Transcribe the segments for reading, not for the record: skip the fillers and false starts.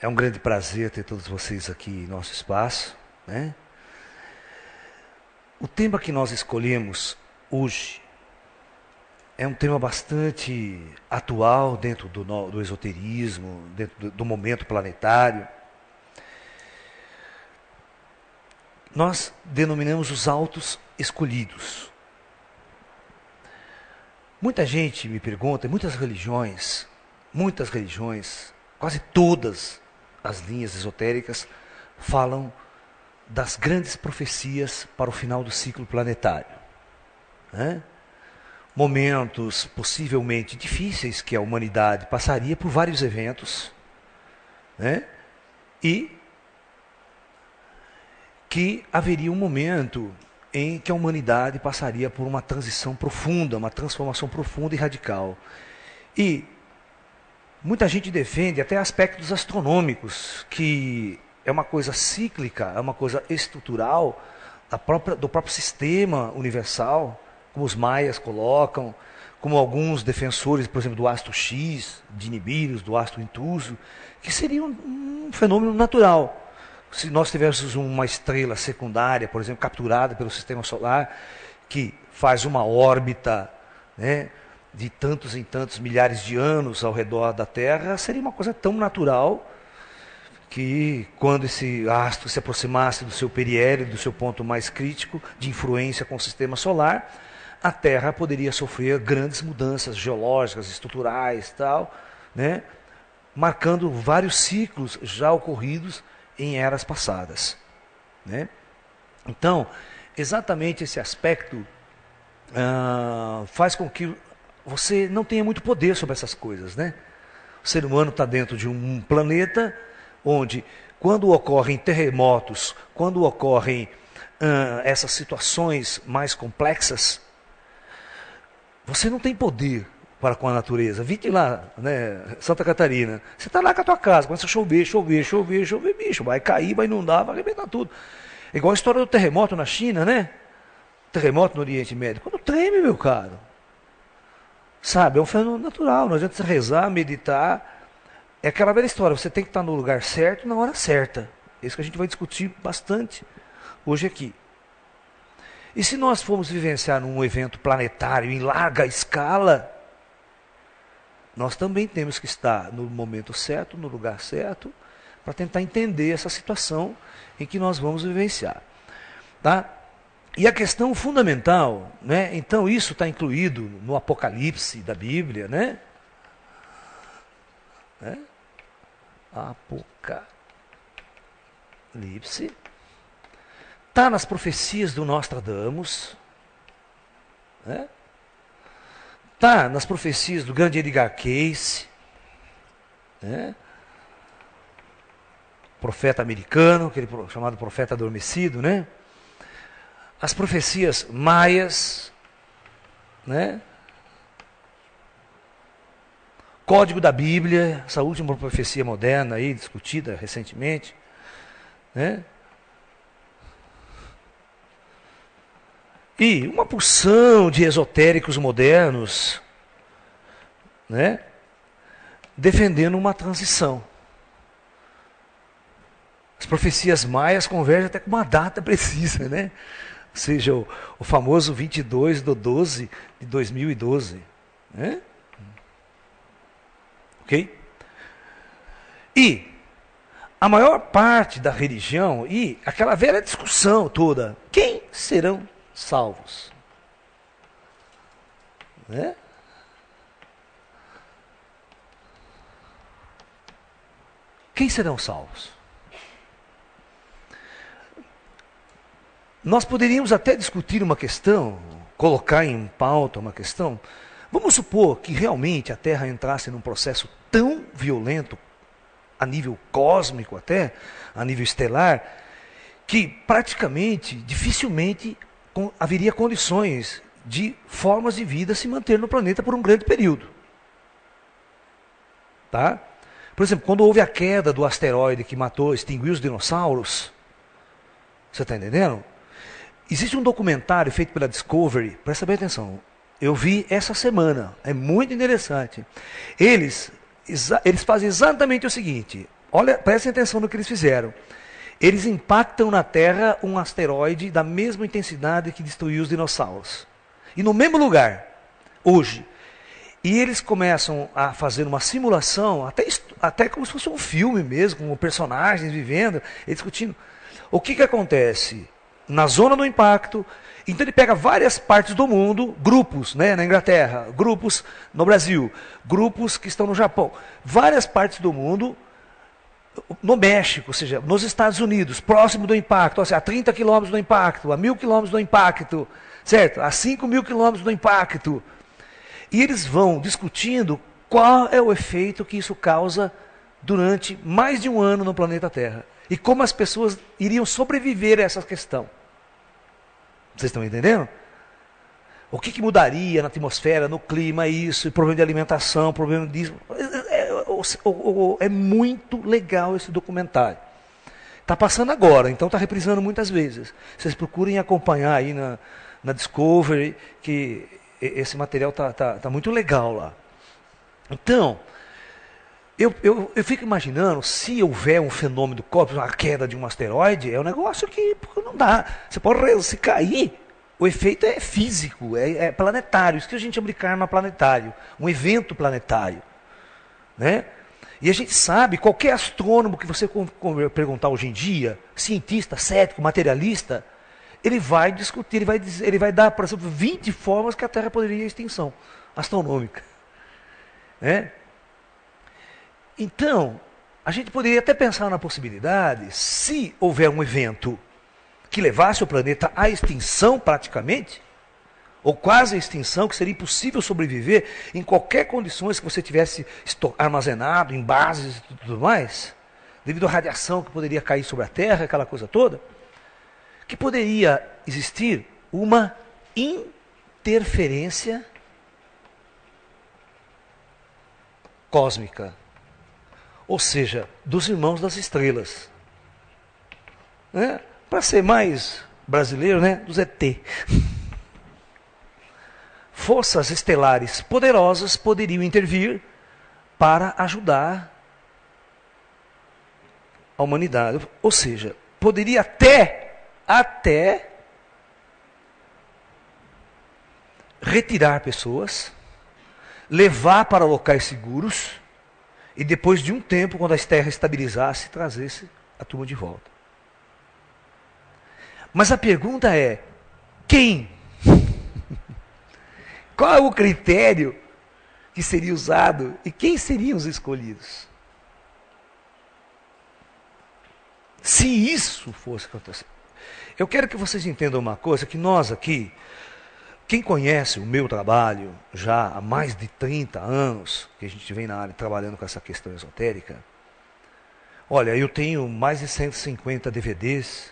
É um grande prazer ter todos vocês aqui em nosso espaço, né? O tema que nós escolhemos hoje é um tema bastante atual dentro do esoterismo, dentro do momento planetário. Nós denominamos os autos escolhidos. Muita gente me pergunta, muitas religiões, quase todas as linhas esotéricas falam das grandes profecias para o final do ciclo planetário, né? Momentos possivelmente difíceis que a humanidade passaria por vários eventos, né? E que haveria um momento em que a humanidade passaria por uma transição profunda, uma transformação profunda e radical. E muita gente defende até aspectos astronômicos, que é uma coisa cíclica, é uma coisa estrutural do próprio sistema universal, como os maias colocam, como alguns defensores, por exemplo, do astro X, de Nibiru, do astro Intuso, que seria um fenômeno natural. Se nós tivéssemos uma estrela secundária, por exemplo, capturada pelo sistema solar, que faz uma órbita, né, de tantos em tantos milhares de anos ao redor da Terra, seria uma coisa tão natural que quando esse astro se aproximasse do seu periélio, do seu ponto mais crítico de influência com o sistema solar, a Terra poderia sofrer grandes mudanças geológicas, estruturais, tal, né, marcando vários ciclos já ocorridos em eras passadas, né? Então, exatamente esse aspecto faz com que você não tenha muito poder sobre essas coisas, né? O ser humano está dentro de um planeta onde, quando ocorrem terremotos, quando ocorrem essas situações mais complexas, você não tem poder para com a natureza. Vite lá, né, Santa Catarina. Você está lá com a tua casa, começa a chover, bicho, vai cair, vai inundar, vai arrebentar tudo. É igual a história do terremoto na China, né? Terremoto no Oriente Médio. Quando treme, meu caro. Sabe, é um fenômeno natural, não adianta você rezar, meditar. É aquela velha história, você tem que estar no lugar certo, na hora certa. É isso que a gente vai discutir bastante hoje aqui. E se nós formos vivenciar um evento planetário em larga escala, nós também temos que estar no momento certo, no lugar certo, para tentar entender essa situação em que nós vamos vivenciar. Tá? E a questão fundamental, né? Então isso está incluído no Apocalipse da Bíblia, né? Apocalipse. Está nas profecias do Nostradamus, né? Está nas profecias do grande Edgar Cayce, né? Profeta americano, aquele chamado profeta adormecido, né? As profecias maias, né? Código da Bíblia, essa última profecia moderna aí, discutida recentemente, né? E uma porção de esotéricos modernos, né, defendendo uma transição. As profecias maias convergem até com uma data precisa, né? Ou seja, o famoso 22/12 de 2012. Né? Ok? E a maior parte da religião, e aquela velha discussão toda, quem serão salvos? Né? Quem serão salvos? Nós poderíamos até discutir uma questão, colocar em pauta uma questão. Vamos supor que realmente a Terra entrasse num processo tão violento, a nível cósmico até, a nível estelar, que praticamente, dificilmente haveria condições de formas de vida se manter no planeta por um grande período. Tá? Por exemplo, quando houve a queda do asteroide que extinguiu os dinossauros, você está entendendo? Existe um documentário feito pela Discovery, presta bem atenção, eu vi essa semana, é muito interessante. Eles fazem exatamente o seguinte, Olha, prestem atenção no que eles fizeram. Eles impactam na Terra um asteroide da mesma intensidade que destruiu os dinossauros. E no mesmo lugar, hoje. E eles começam a fazer uma simulação, até como se fosse um filme mesmo, com personagens vivendo, e discutindo. O que acontece? Na zona do impacto, então ele pega várias partes do mundo, grupos, né, na Inglaterra, grupos no Brasil, grupos que estão no Japão, várias partes do mundo, no México, ou seja, nos Estados Unidos, próximo do impacto, ou seja, a 30 quilômetros do impacto, a 1.000 quilômetros do impacto, certo? A 5.000 quilômetros do impacto. E eles vão discutindo qual é o efeito que isso causa durante mais de um ano no planeta Terra. E como as pessoas iriam sobreviver a essa questão. Vocês estão entendendo? O que mudaria na atmosfera, no clima, isso, problema de alimentação, problema disso. É muito legal esse documentário. Está passando agora, então está reprisando muitas vezes. Vocês procurem acompanhar aí na Discovery, que esse material tá muito legal lá. Então, eu fico imaginando, se houver um fenômeno cósmico, a queda de um asteroide, é um negócio que não dá. Você pode, se cair, o efeito é físico, é planetário. Isso que a gente chama de karma planetário, um evento planetário. Né? E a gente sabe, qualquer astrônomo que você perguntar hoje em dia, cientista, cético, materialista, ele vai discutir, ele vai dar, por exemplo, 20 formas que a Terra poderia ir à extinção astronômica. Né? Então, a gente poderia até pensar na possibilidade, se houver um evento que levasse o planeta à extinção praticamente, ou quase à extinção, que seria impossível sobreviver em qualquer condições que você tivesse armazenado em bases e tudo mais, devido à radiação que poderia cair sobre a Terra, aquela coisa toda, que poderia existir uma interferência cósmica, ou seja, dos irmãos das estrelas. Né? Para ser mais brasileiro, né? Dos ET. Forças estelares poderosas poderiam intervir para ajudar a humanidade. Ou seja, poderia até retirar pessoas, levar para locais seguros e depois de um tempo, quando a Terra estabilizasse, trazesse a turma de volta. Mas a pergunta é, quem? Qual é o critério que seria usado e quem seriam os escolhidos? Se isso fosse acontecer. Eu quero que vocês entendam uma coisa, que nós aqui, quem conhece o meu trabalho já há mais de 30 anos, que a gente vem na área trabalhando com essa questão esotérica, olha, eu tenho mais de 150 DVDs.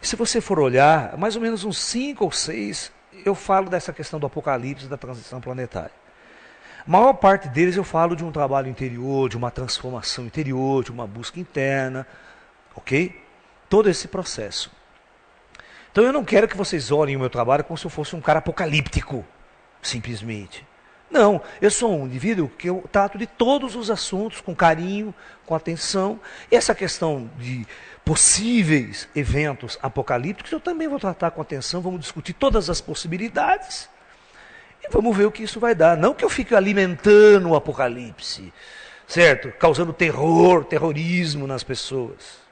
Se você for olhar, mais ou menos uns 5 ou 6, eu falo dessa questão do apocalipse, da transição planetária. A maior parte deles eu falo de um trabalho interior, de uma transformação interior, de uma busca interna, ok? Todo esse processo. Então eu não quero que vocês olhem o meu trabalho como se eu fosse um cara apocalíptico, simplesmente. Não, eu sou um indivíduo que eu trato de todos os assuntos com carinho, com atenção. E essa questão de possíveis eventos apocalípticos eu também vou tratar com atenção, vamos discutir todas as possibilidades e vamos ver o que isso vai dar. Não que eu fique alimentando o apocalipse, certo? Causando terror, terrorismo nas pessoas.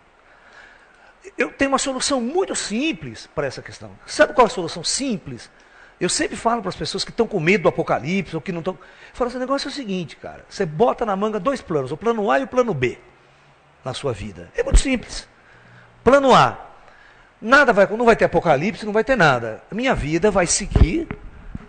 Eu tenho uma solução muito simples para essa questão. Sabe qual é a solução simples? Eu sempre falo para as pessoas que estão com medo do apocalipse ou que não estão. Eu falo assim, o negócio é o seguinte, cara. Você bota na manga 2 planos, o plano A e o plano B, na sua vida. É muito simples. Plano A. Não vai ter apocalipse, não vai ter nada. A minha vida vai seguir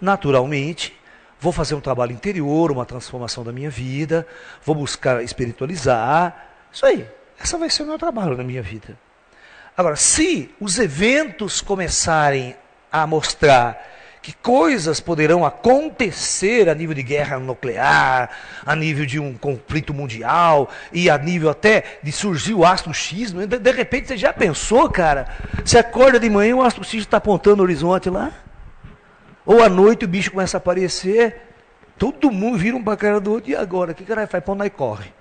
naturalmente. Vou fazer um trabalho interior, uma transformação da minha vida. Vou buscar espiritualizar. Isso aí. Essa vai ser o meu trabalho na minha vida. Agora, se os eventos começarem a mostrar que coisas poderão acontecer a nível de guerra nuclear, a nível de um conflito mundial, e a nível até de surgir o astro X, de repente você já pensou, cara? Você acorda de manhã e o astro X está apontando o horizonte lá? Ou à noite o bicho começa a aparecer, todo mundo vira um para a cara do outro, e agora? O que caralho faz? Para onde nós corre?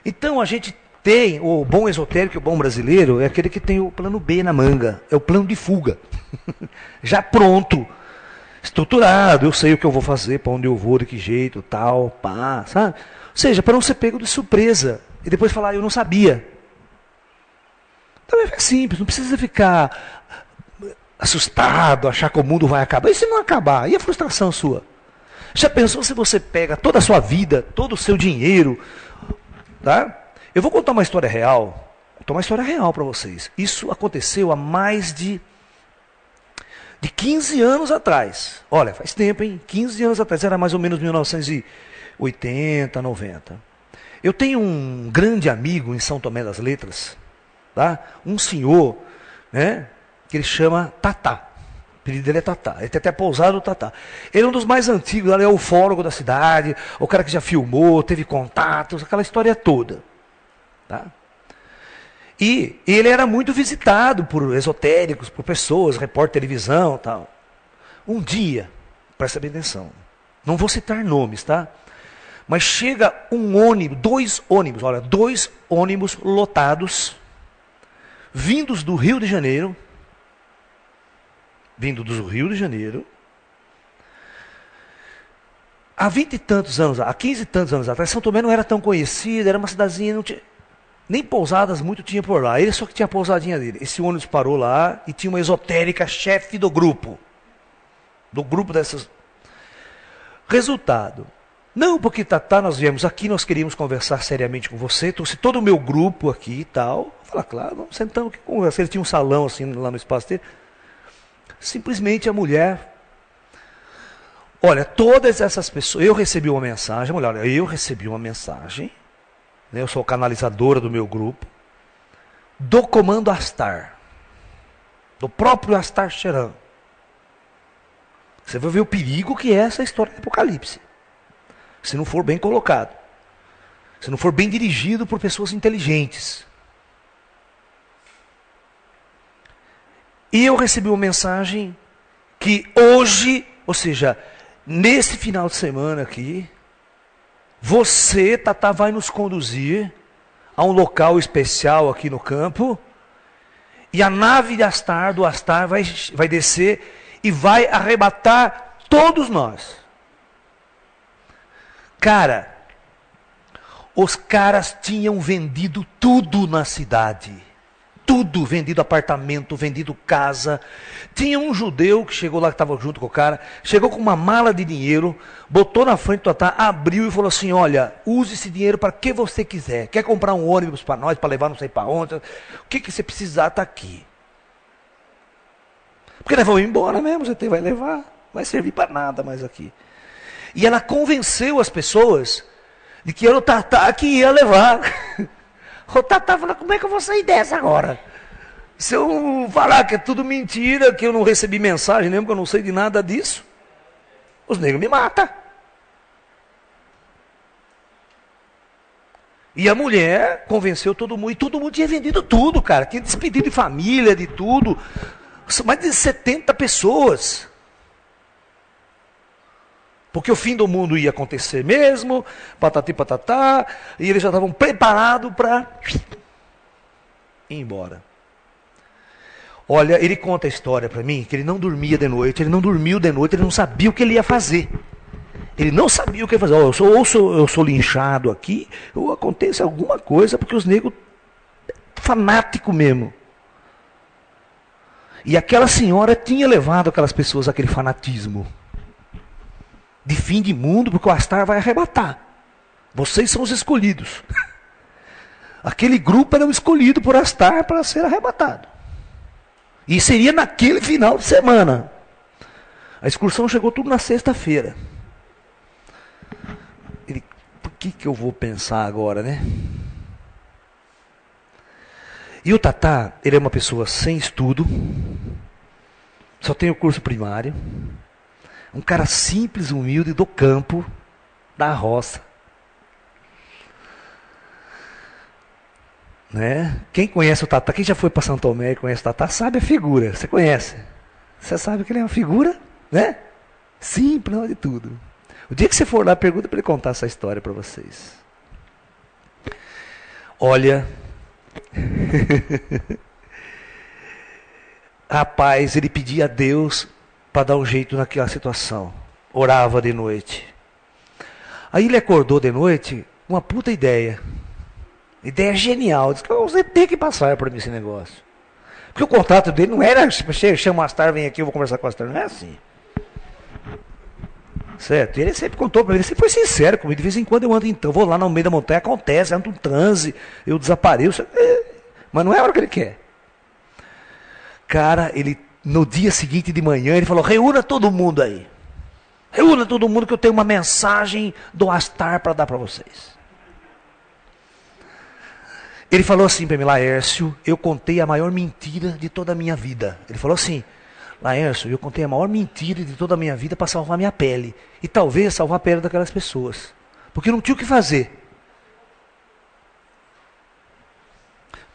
Então a gente tem, o bom esotérico, o bom brasileiro, é aquele que tem o plano B na manga, é o plano de fuga. Já pronto, estruturado, eu sei o que eu vou fazer, para onde eu vou, de que jeito, tal, pá, sabe? Ou seja, para não ser pego de surpresa e depois falar, eu não sabia. Então é simples, não precisa ficar assustado, achar que o mundo vai acabar. E se não acabar? E a frustração sua? Já pensou se você pega toda a sua vida, todo o seu dinheiro, tá? Eu vou contar uma história real. Vou contar uma história real para vocês. Isso aconteceu há mais de 15 anos atrás. Olha, faz tempo, hein? 15 anos atrás, era mais ou menos 1980, 90. Eu tenho um grande amigo em São Tomé das Letras, tá? Um senhor, né? Que ele chama Tatá. O apelido dele é Tatá. Ele tem até pousado o Tatá. Ele é um dos mais antigos, ele é o ufólogo da cidade, o cara que já filmou, teve contatos, aquela história toda. Tá? E ele era muito visitado por esotéricos, por pessoas, repórter de televisão, tal. Um dia, presta bem atenção, não vou citar nomes, tá? Mas chega um ônibus, dois ônibus lotados, vindos do Rio de Janeiro, há 20 e tantos anos, há 15 e tantos anos atrás, São Tomé não era tão conhecida, era uma cidadezinha, não tinha, nem pousadas muito tinha por lá, ele só que tinha a pousadinha dele. Esse ônibus parou lá e tinha uma esotérica chefe do grupo dessas. Resultado, não porque Tatá, nós viemos aqui, nós queríamos conversar seriamente com você, trouxe todo o meu grupo aqui e tal. Falar, claro, vamos sentando aqui conversar. Ele tinha um salão assim lá no espaço dele. Simplesmente a mulher, olha, todas essas pessoas, eu recebi uma mensagem, né, eu sou canalizadora do meu grupo, do comando Astar, do próprio Astar Sheran. Você vai ver o perigo que é essa história do Apocalipse, se não for bem colocado, se não for bem dirigido por pessoas inteligentes. E eu recebi uma mensagem que hoje, ou seja, nesse final de semana aqui, você, Tatá, vai nos conduzir a um local especial aqui no campo, e a nave do Astar vai descer e vai arrebatar todos nós. Cara, os caras tinham vendido tudo na cidade. Tudo, vendido apartamento, vendido casa. Tinha um judeu que chegou lá, que estava junto com o cara, chegou com uma mala de dinheiro, botou na frente do Tatá, abriu e falou assim, olha, use esse dinheiro para o que você quiser. Quer comprar um ônibus para nós, para levar não sei para onde, o que você precisar está aqui. Porque nós vamos embora mesmo, você vai levar, não vai servir para nada mais aqui. E ela convenceu as pessoas de que era o Tatá que ia levar. O Tatá falou, como é que eu vou sair dessa agora? Se eu falar que é tudo mentira, que eu não recebi mensagem mesmo, que eu não sei de nada disso, os negros me matam. E a mulher convenceu todo mundo, e todo mundo tinha vendido tudo, cara, tinha despedido de família, de tudo, mais de 70 pessoas. Porque o fim do mundo ia acontecer mesmo, patati patatá, e eles já estavam preparados para ir embora. Olha, ele conta a história para mim, que ele não dormia de noite, ele não dormiu de noite, ele não sabia o que ele ia fazer. Ele não sabia o que ia fazer. Eu sou linchado aqui, ou acontece alguma coisa, porque os negros, fanático mesmo. E aquela senhora tinha levado aquelas pessoas àquele fanatismo. De fim de mundo, porque o Astar vai arrebatar. Vocês são os escolhidos. Aquele grupo era o escolhido por Astar para ser arrebatado. E seria naquele final de semana. A excursão chegou tudo na sexta-feira. Por que eu vou pensar agora, né? E o Tatá, ele é uma pessoa sem estudo, só tem o curso primário, um cara simples, humilde, do campo, da roça. Né? Quem conhece o Tatá, quem já foi para São Tomé e conhece o Tatá, sabe a figura, você conhece. Você sabe que ele é uma figura, né? Simples, não de tudo. O dia que você for lá, pergunta para ele contar essa história para vocês. Olha, rapaz, ele pedia a Deus para dar um jeito naquela situação. Orava de noite. Aí ele acordou de noite, uma puta ideia. Ideia genial. Disse que você tem que passar por mim esse negócio. Porque o contrato dele não era, chama o Astar, vem aqui, eu vou conversar com o Astar. Não é assim. Certo? E ele sempre contou para mim, ele sempre foi sincero comigo. De vez em quando eu ando, então, vou lá no meio da montanha, acontece, ando um transe, eu desapareço. Mas não é a hora que ele quer. Cara, ele, no dia seguinte de manhã, ele falou, reúna todo mundo aí. Reúna todo mundo que eu tenho uma mensagem do Astar para dar para vocês. Ele falou assim para mim, Laércio, eu contei a maior mentira de toda a minha vida. Ele falou assim, Laércio, eu contei a maior mentira de toda a minha vida para salvar minha pele. E talvez salvar a pele daquelas pessoas. Porque não tinha o que fazer.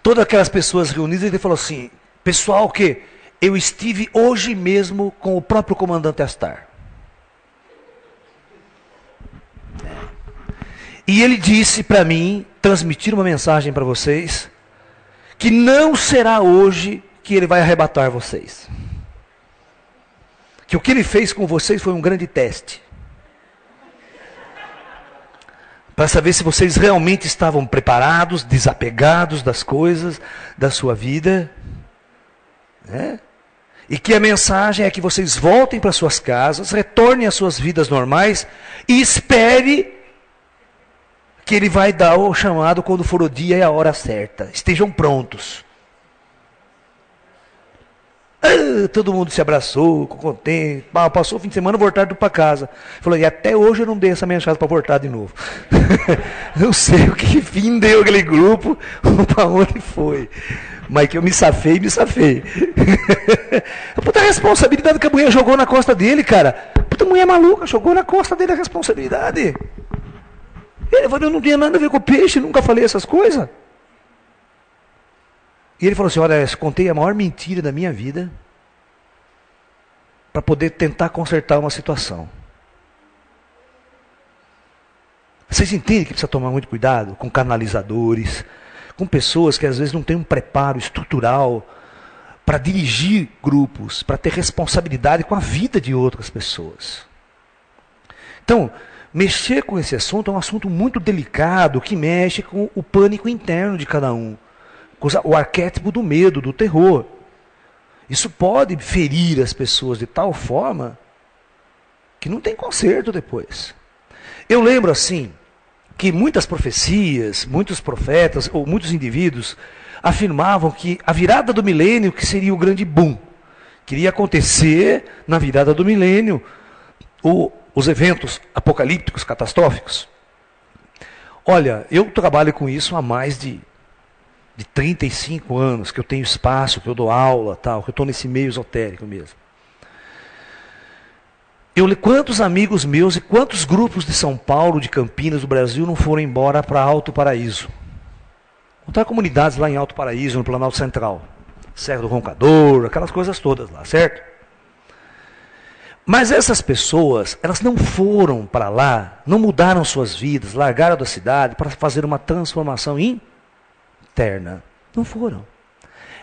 Todas aquelas pessoas reunidas, ele falou assim, pessoal, o quê? Eu estive hoje mesmo com o próprio comandante Astar. E ele disse para mim, transmitir uma mensagem para vocês, que não será hoje que ele vai arrebatar vocês. Que o que ele fez com vocês foi um grande teste. Para saber se vocês realmente estavam preparados, desapegados das coisas da sua vida. Né? E que a mensagem é que vocês voltem para suas casas, retornem às suas vidas normais e espere que ele vai dar o chamado quando for o dia e a hora certa. Estejam prontos. Todo mundo se abraçou, ficou contente. Passou o fim de semana, voltaram para casa. Falou, e até hoje eu não dei essa mensagem para voltar de novo. Não sei o que fim deu aquele grupo, ou para onde foi. Mas que eu me safei. A puta responsabilidade que a mulher jogou na costa dele, cara. A puta mulher maluca, jogou na costa dele a responsabilidade. Ele falou, eu não tinha nada a ver com o peixe, nunca falei essas coisas. E ele falou assim, olha, eu contei a maior mentira da minha vida para poder tentar consertar uma situação. Vocês entendem que precisa tomar muito cuidado com canalizadores, com pessoas que às vezes não têm um preparo estrutural para dirigir grupos, para ter responsabilidade com a vida de outras pessoas. Então, mexer com esse assunto é um assunto muito delicado, que mexe com o pânico interno de cada um. O arquétipo do medo, do terror. Isso pode ferir as pessoas de tal forma que não tem conserto depois. Eu lembro assim, que muitas profecias, muitos profetas, ou muitos indivíduos, afirmavam que a virada do milênio que seria o grande boom. Que iria acontecer na virada do milênio, os eventos apocalípticos, catastróficos. Olha, eu trabalho com isso há mais de 35 anos, que eu tenho espaço, que eu dou aula, tal, que eu estou nesse meio esotérico mesmo. Quantos amigos meus e quantos grupos de São Paulo, de Campinas, do Brasil, não foram embora para Alto Paraíso? Montar comunidades lá em Alto Paraíso, no Planalto Central. Serra do Roncador, aquelas coisas todas lá, certo? Mas essas pessoas, elas não foram para lá, não mudaram suas vidas, largaram da cidade para fazer uma transformação interna. Não foram.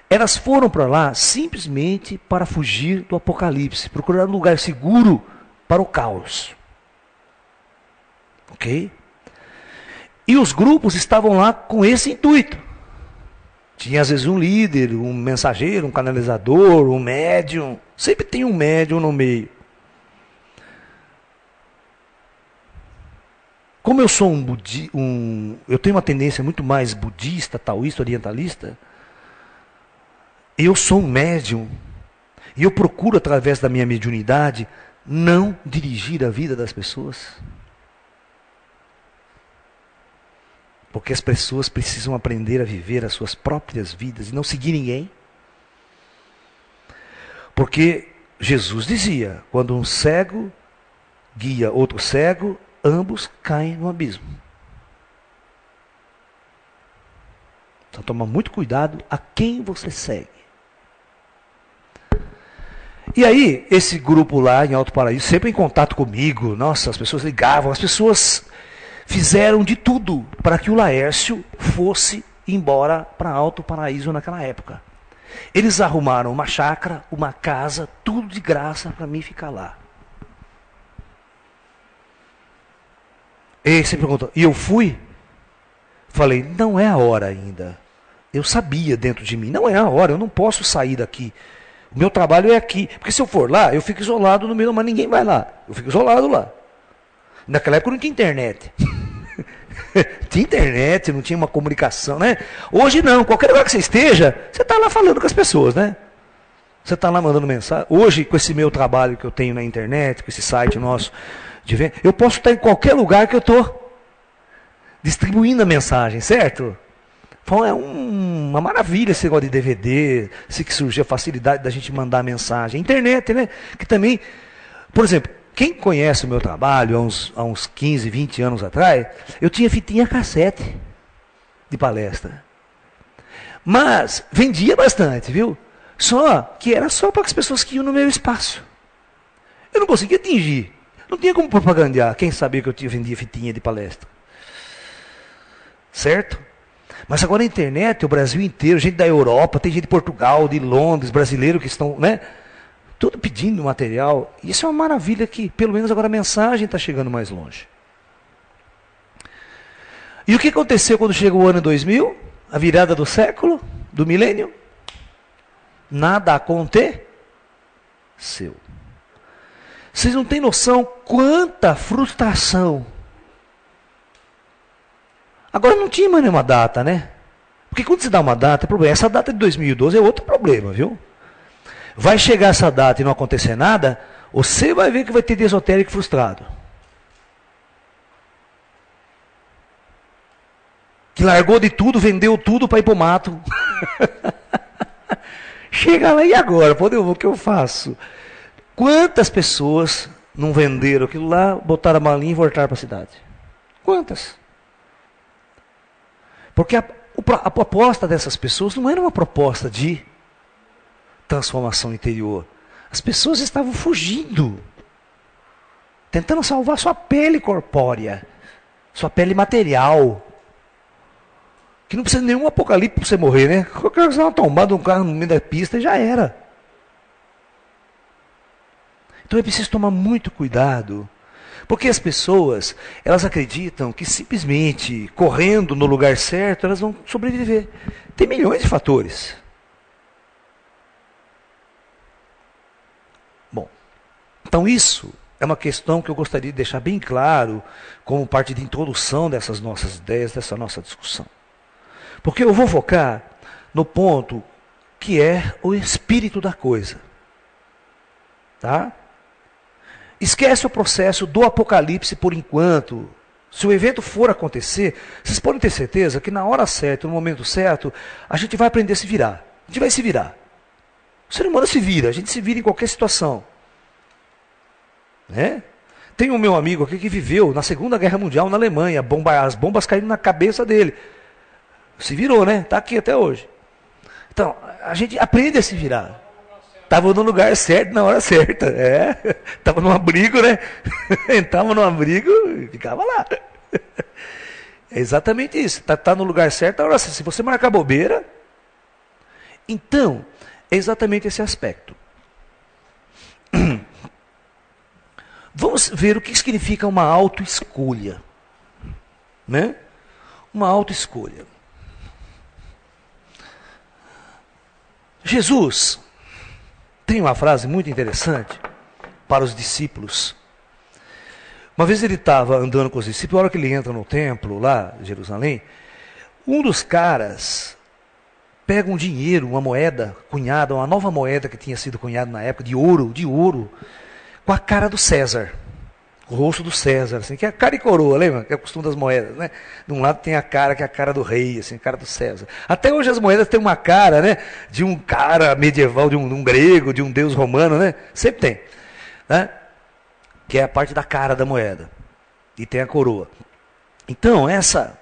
Elas foram para lá simplesmente para fugir do apocalipse, procurar um lugar seguro para o caos. Ok? E os grupos estavam lá com esse intuito. Tinha às vezes um líder, um mensageiro, um canalizador, um médium. Sempre tem um médium no meio. Como eu sou eu tenho uma tendência muito mais budista, taoísta, orientalista, eu sou um médium, e eu procuro, através da minha mediunidade, não dirigir a vida das pessoas. Porque as pessoas precisam aprender a viver as suas próprias vidas e não seguir ninguém. Porque Jesus dizia, quando um cego guia outro cego, ambos caem no abismo. Então toma muito cuidado a quem você segue. E aí, esse grupo lá em Alto Paraíso, sempre em contato comigo, nossa, as pessoas ligavam, as pessoas fizeram de tudo para que o Laércio fosse ir embora para Alto Paraíso naquela época. Eles arrumaram uma chácara, uma casa, tudo de graça para mim ficar lá. E você pergunta, e eu fui? Falei, não é a hora ainda. Eu sabia dentro de mim, não é a hora, eu não posso sair daqui. O meu trabalho é aqui. Porque se eu for lá, eu fico isolado no meio, mas ninguém vai lá. Eu fico isolado lá. Naquela época não tinha internet. Tinha internet, não tinha uma comunicação, né? Hoje não, qualquer lugar que você esteja, você está lá falando com as pessoas, né? Você está lá mandando mensagem. Hoje, com esse meu trabalho que eu tenho na internet, com esse site nosso de venda, eu posso estar em qualquer lugar que eu estou distribuindo a mensagem, certo? Então é uma maravilha esse negócio de DVD, se que surgiu a facilidade da gente mandar mensagem. Internet, né? Que também, por exemplo, quem conhece o meu trabalho há uns 15, 20 anos atrás, eu tinha fitinha cassete de palestra. Mas vendia bastante, viu? Só que era só para as pessoas que iam no meu espaço. Eu não conseguia atingir. Não tinha como propagandear. Quem sabia que eu vendia fitinha de palestra? Certo? Mas agora a internet, o Brasil inteiro, gente da Europa, tem gente de Portugal, de Londres, brasileiro que estão, né? Tudo pedindo material. Isso é uma maravilha que, pelo menos agora a mensagem está chegando mais longe. E o que aconteceu quando chegou o ano 2000? A virada do século, do milênio? Nada aconteceu. Vocês não têm noção quanta frustração. Agora não tinha mais nenhuma data, né? Porque quando se dá uma data, é problema. Essa data de 2012 é outro problema, viu? Vai chegar essa data e não acontecer nada, você vai ver que vai ter de esotérico frustrado. Que largou de tudo, vendeu tudo para ir para o mato. Chega lá, e agora? O que eu faço? Quantas pessoas não venderam aquilo lá, botaram a malinha e voltaram para a cidade? Quantas? Porque a proposta dessas pessoas não era uma proposta de transformação interior. As pessoas estavam fugindo, tentando salvar sua pele corpórea, sua pele material. Que não precisa de nenhum apocalipse para você morrer, né? Qualquer coisa, uma tombada de um carro no meio da pista e já era. Então é preciso tomar muito cuidado. Porque as pessoas, elas acreditam que simplesmente correndo no lugar certo, elas vão sobreviver. Tem milhões de fatores. Bom, então isso é uma questão que eu gostaria de deixar bem claro, como parte de introdução dessas nossas ideias, dessa nossa discussão. Porque eu vou focar no ponto que é o espírito da coisa. Tá? Esquece o processo do apocalipse por enquanto. Se o evento for acontecer, vocês podem ter certeza que na hora certa, no momento certo, a gente vai aprender a se virar. A gente vai se virar. O ser humano se vira, a gente se vira em qualquer situação. Né? Tem um meu amigo aqui que viveu na Segunda Guerra Mundial na Alemanha, as bombas caindo na cabeça dele. Se virou, né? Está aqui até hoje. Então, a gente aprende a se virar. Estava no lugar certo, na hora certa. Estava num abrigo, né? Entrava no abrigo e ficava lá. É exatamente isso. Está no lugar certo, na hora certa. Se você marcar bobeira. Então, é exatamente esse aspecto. Vamos ver o que significa uma autoescolha. Né? Uma autoescolha. Jesus tem uma frase muito interessante para os discípulos. Uma vez ele estava andando com os discípulos, a hora que ele entra no templo, lá em Jerusalém, um dos caras pega um dinheiro, uma moeda cunhada, uma nova moeda que tinha sido cunhada na época, de ouro, com a cara do César. O rosto do César, assim, que é a cara e coroa, lembra? Que é o costume das moedas, né? De um lado tem a cara, que é a cara do rei, assim, a cara do César. Até hoje as moedas têm uma cara, né? De um cara medieval, de um grego, de um deus romano, né? Sempre tem. Né? Que é a parte da cara da moeda. E tem a coroa. Então, essa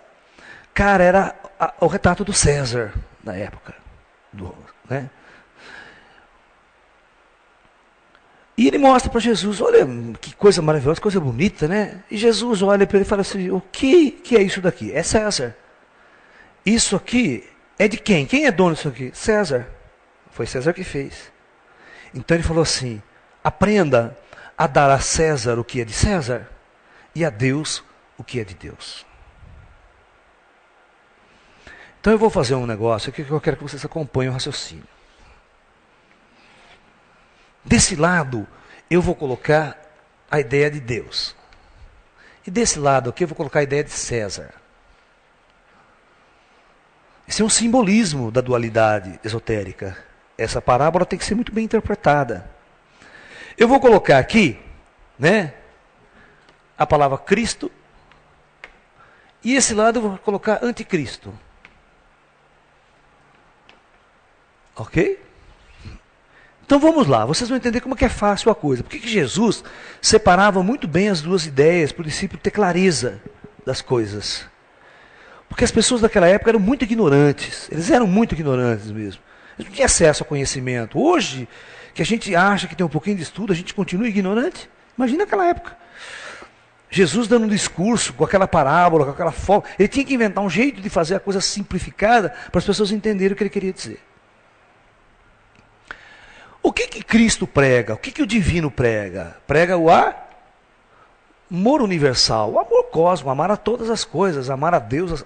cara era o retrato do César, na época. Né? E ele mostra para Jesus, olha que coisa maravilhosa, coisa bonita, né? E Jesus olha para ele e fala assim, o que é isso daqui? É César. Isso aqui é de quem? Quem é dono disso aqui? César. Foi César que fez. Então ele falou assim: aprenda a dar a César o que é de César e a Deus o que é de Deus. Então eu vou fazer um negócio aqui que eu quero que vocês acompanhem o raciocínio. Desse lado, eu vou colocar a ideia de Deus. E desse lado aqui, eu vou colocar a ideia de César. Esse é um simbolismo da dualidade esotérica. Essa parábola tem que ser muito bem interpretada. Eu vou colocar aqui, né, a palavra Cristo. E esse lado eu vou colocar anticristo. Ok? Então vamos lá, vocês vão entender como que é fácil a coisa. Por que Jesus separava muito bem as duas ideias, por princípio ter clareza das coisas? Porque as pessoas daquela época eram muito ignorantes, eles eram muito ignorantes mesmo. Eles não tinham acesso ao conhecimento. Hoje, que a gente acha que tem um pouquinho de estudo, a gente continua ignorante. Imagina aquela época. Jesus dando um discurso com aquela parábola, com aquela forma. Ele tinha que inventar um jeito de fazer a coisa simplificada para as pessoas entenderem o que ele queria dizer. O que Cristo prega? O que o divino prega? Prega o amor universal, o amor cósmico, amar a todas as coisas, amar a Deus,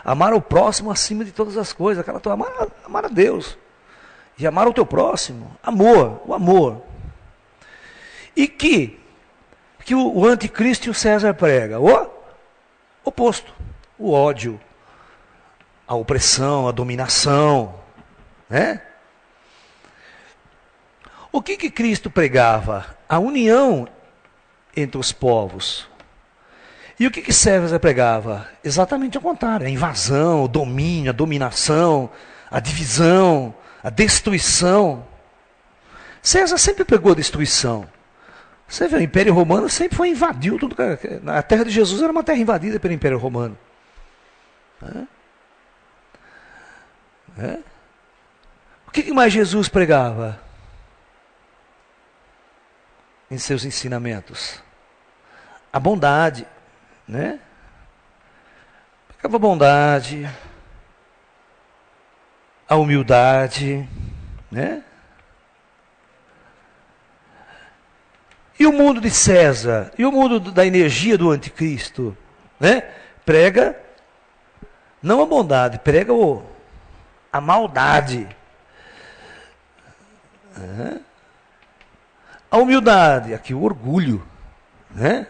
amar o próximo acima de todas as coisas, amar a Deus. E amar o teu próximo, amor, o amor. E que o anticristo e o César prega? O oposto, o ódio, a opressão, a dominação, né? O que Cristo pregava? A união entre os povos. E o que César pregava? Exatamente o contrário. A invasão, o domínio, a dominação, a divisão, a destruição. César sempre pregou a destruição. Você vê, o Império Romano sempre foi invadiu tudo. A terra de Jesus era uma terra invadida pelo Império Romano. O que mais Jesus pregava em seus ensinamentos? A bondade, né? Pregava a bondade, a humildade, né? E o mundo de César, e o mundo da energia do anticristo, né? Prega não a bondade, prega a maldade. A humildade, aqui o orgulho, né?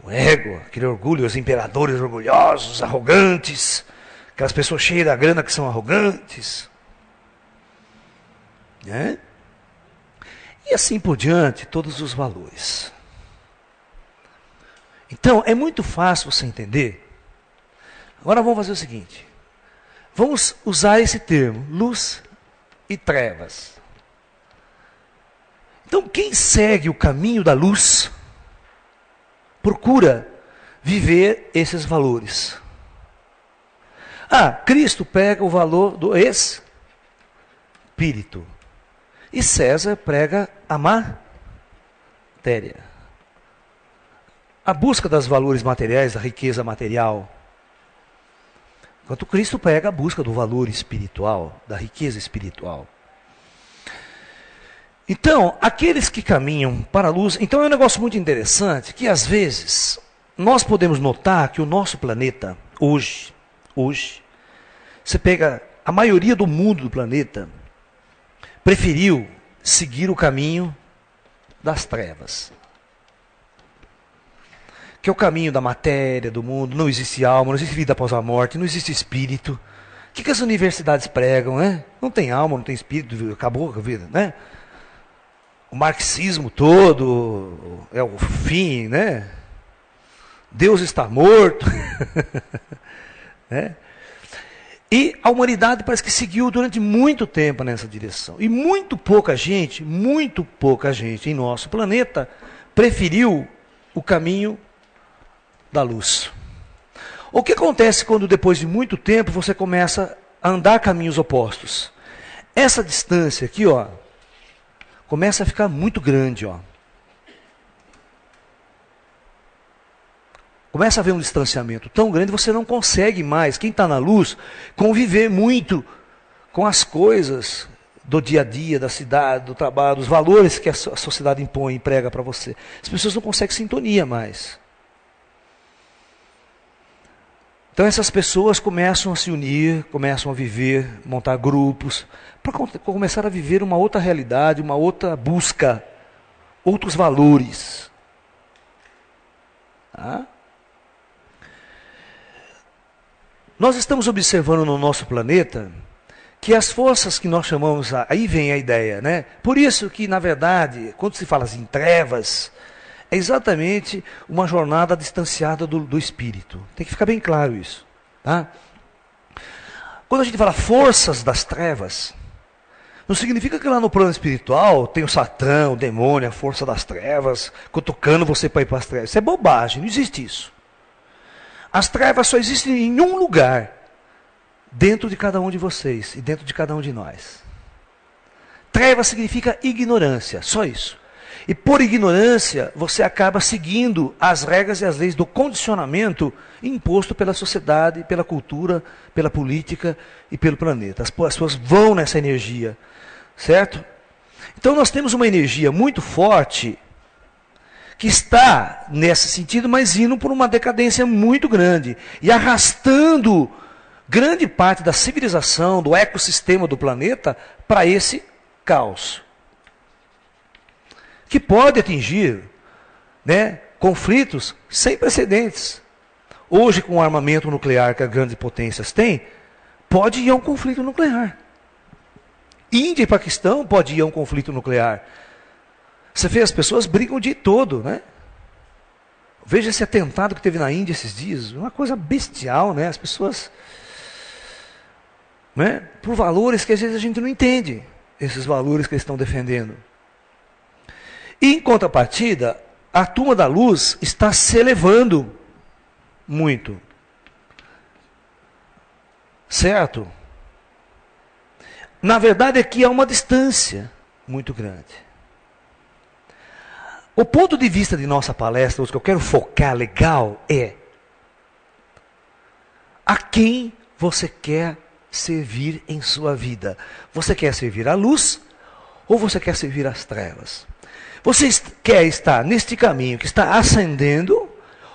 O ego, aquele orgulho, os imperadores orgulhosos, arrogantes, aquelas pessoas cheias da grana que são arrogantes, né? E assim por diante, todos os valores. Então, é muito fácil você entender. Agora vamos fazer o seguinte. Vamos usar esse termo, luz e trevas. Então, quem segue o caminho da luz, procura viver esses valores. Cristo pega o valor do espírito. E César prega a matéria. A busca dos valores materiais, da riqueza material. Enquanto Cristo prega a busca do valor espiritual, da riqueza espiritual. Então, aqueles que caminham para a luz... Então é um negócio muito interessante, que às vezes, nós podemos notar que o nosso planeta, hoje, você pega a maioria do mundo do planeta, preferiu seguir o caminho das trevas. Que é o caminho da matéria, do mundo, não existe alma, não existe vida após a morte, não existe espírito. O que as universidades pregam, né? Não tem alma, não tem espírito, acabou a vida, né? O marxismo todo é o fim, né? Deus está morto. Né? E a humanidade parece que seguiu durante muito tempo nessa direção. E muito pouca gente em nosso planeta preferiu o caminho da luz. O que acontece quando depois de muito tempo você começa a andar caminhos opostos? Essa distância aqui, começa a ficar muito grande, Começa a haver um distanciamento tão grande, você não consegue mais, quem está na luz, conviver muito com as coisas do dia a dia, da cidade, do trabalho, dos valores que a sociedade impõe e prega para você. As pessoas não conseguem sintonia mais. Então essas pessoas começam a se unir, começam a viver, montar grupos, para começar a viver uma outra realidade, uma outra busca, outros valores. Tá? Nós estamos observando no nosso planeta que as forças que nós chamamos, aí vem a ideia, né? Por isso que, na verdade, quando se fala assim, trevas, é exatamente uma jornada distanciada do espírito. Tem que ficar bem claro isso. Tá? Quando a gente fala forças das trevas, não significa que lá no plano espiritual tem o Satã, o demônio, a força das trevas, cutucando você para ir para as trevas. Isso é bobagem, não existe isso. As trevas só existem em um lugar, dentro de cada um de vocês e dentro de cada um de nós. Trevas significa ignorância, só isso. E por ignorância, você acaba seguindo as regras e as leis do condicionamento imposto pela sociedade, pela cultura, pela política e pelo planeta. As pessoas vão nessa energia, certo? Então nós temos uma energia muito forte que está nesse sentido, mas indo por uma decadência muito grande e arrastando grande parte da civilização, do ecossistema do planeta para esse caos. Que pode atingir, né, conflitos sem precedentes. Hoje, com o armamento nuclear que as grandes potências têm, pode ir a um conflito nuclear. Índia e Paquistão pode ir a um conflito nuclear. Você vê, as pessoas brigam o dia todo, né? Veja esse atentado que teve na Índia esses dias, uma coisa bestial, né? As pessoas, né, por valores que às vezes a gente não entende, esses valores que eles estão defendendo. E em contrapartida, a turma da luz está se elevando muito. Certo? Na verdade, aqui há uma distância muito grande. O ponto de vista de nossa palestra, o que eu quero focar legal é a quem você quer servir em sua vida. Você quer servir à luz ou você quer servir às trevas? Você quer estar neste caminho que está ascendendo,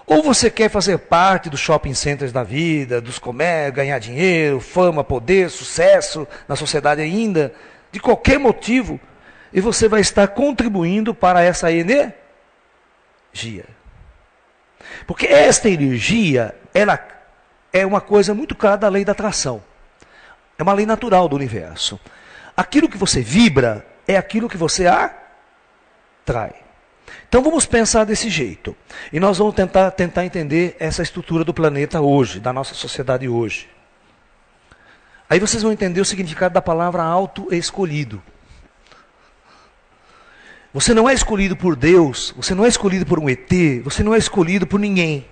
ou você quer fazer parte dos shopping centers da vida, dos comércios, ganhar dinheiro, fama, poder, sucesso na sociedade ainda, de qualquer motivo, e você vai estar contribuindo para essa energia. Porque esta energia, ela é uma coisa muito clara da lei da atração. É uma lei natural do universo. Aquilo que você vibra é aquilo que você atrai. Então vamos pensar desse jeito. E nós vamos tentar entender essa estrutura do planeta hoje, da nossa sociedade hoje. Aí vocês vão entender o significado da palavra auto-escolhido. Você não é escolhido por Deus, você não é escolhido por um ET, você não é escolhido por ninguém.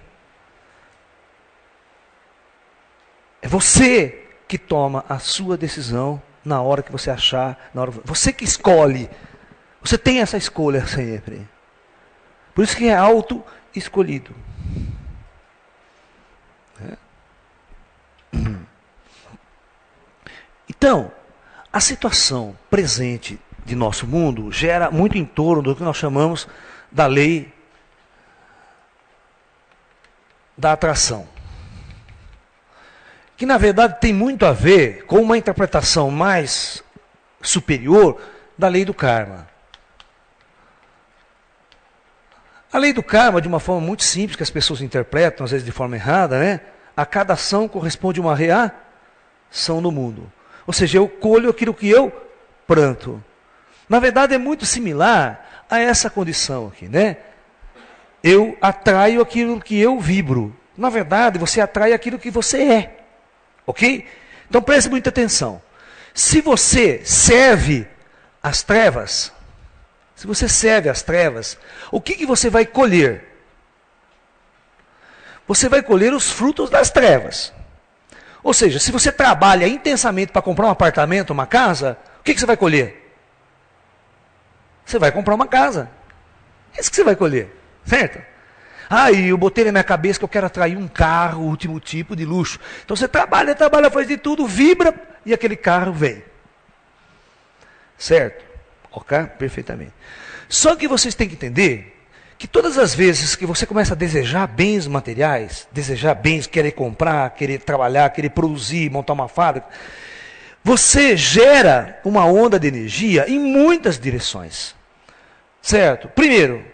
É você que toma a sua decisão na hora que você achar, você que escolhe. Você tem essa escolha sempre. Por isso que é auto-escolhido. Então, a situação presente de nosso mundo gera muito em torno do que nós chamamos da lei da atração. Que na verdade tem muito a ver com uma interpretação mais superior da lei do karma. A lei do karma, de uma forma muito simples, que as pessoas interpretam, às vezes de forma errada, né? A cada ação corresponde uma reação no mundo. Ou seja, eu colho aquilo que eu planto. Na verdade, é muito similar a essa condição aqui, né? Eu atraio aquilo que eu vibro. Na verdade, você atrai aquilo que você é. Ok? Então preste muita atenção. Se você serve as trevas, o que você vai colher? Você vai colher os frutos das trevas. Ou seja, se você trabalha intensamente para comprar um apartamento, uma casa, o que você vai colher? Você vai comprar uma casa. É isso que você vai colher, certo? Eu botei na minha cabeça que eu quero atrair um carro, último tipo de luxo. Então você trabalha, faz de tudo, vibra e aquele carro vem. Certo? Ok? Perfeitamente. Só que vocês têm que entender que todas as vezes que você começa a desejar bens materiais, desejar bens, querer comprar, querer trabalhar, querer produzir, montar uma fábrica, você gera uma onda de energia em muitas direções. Certo? Primeiro,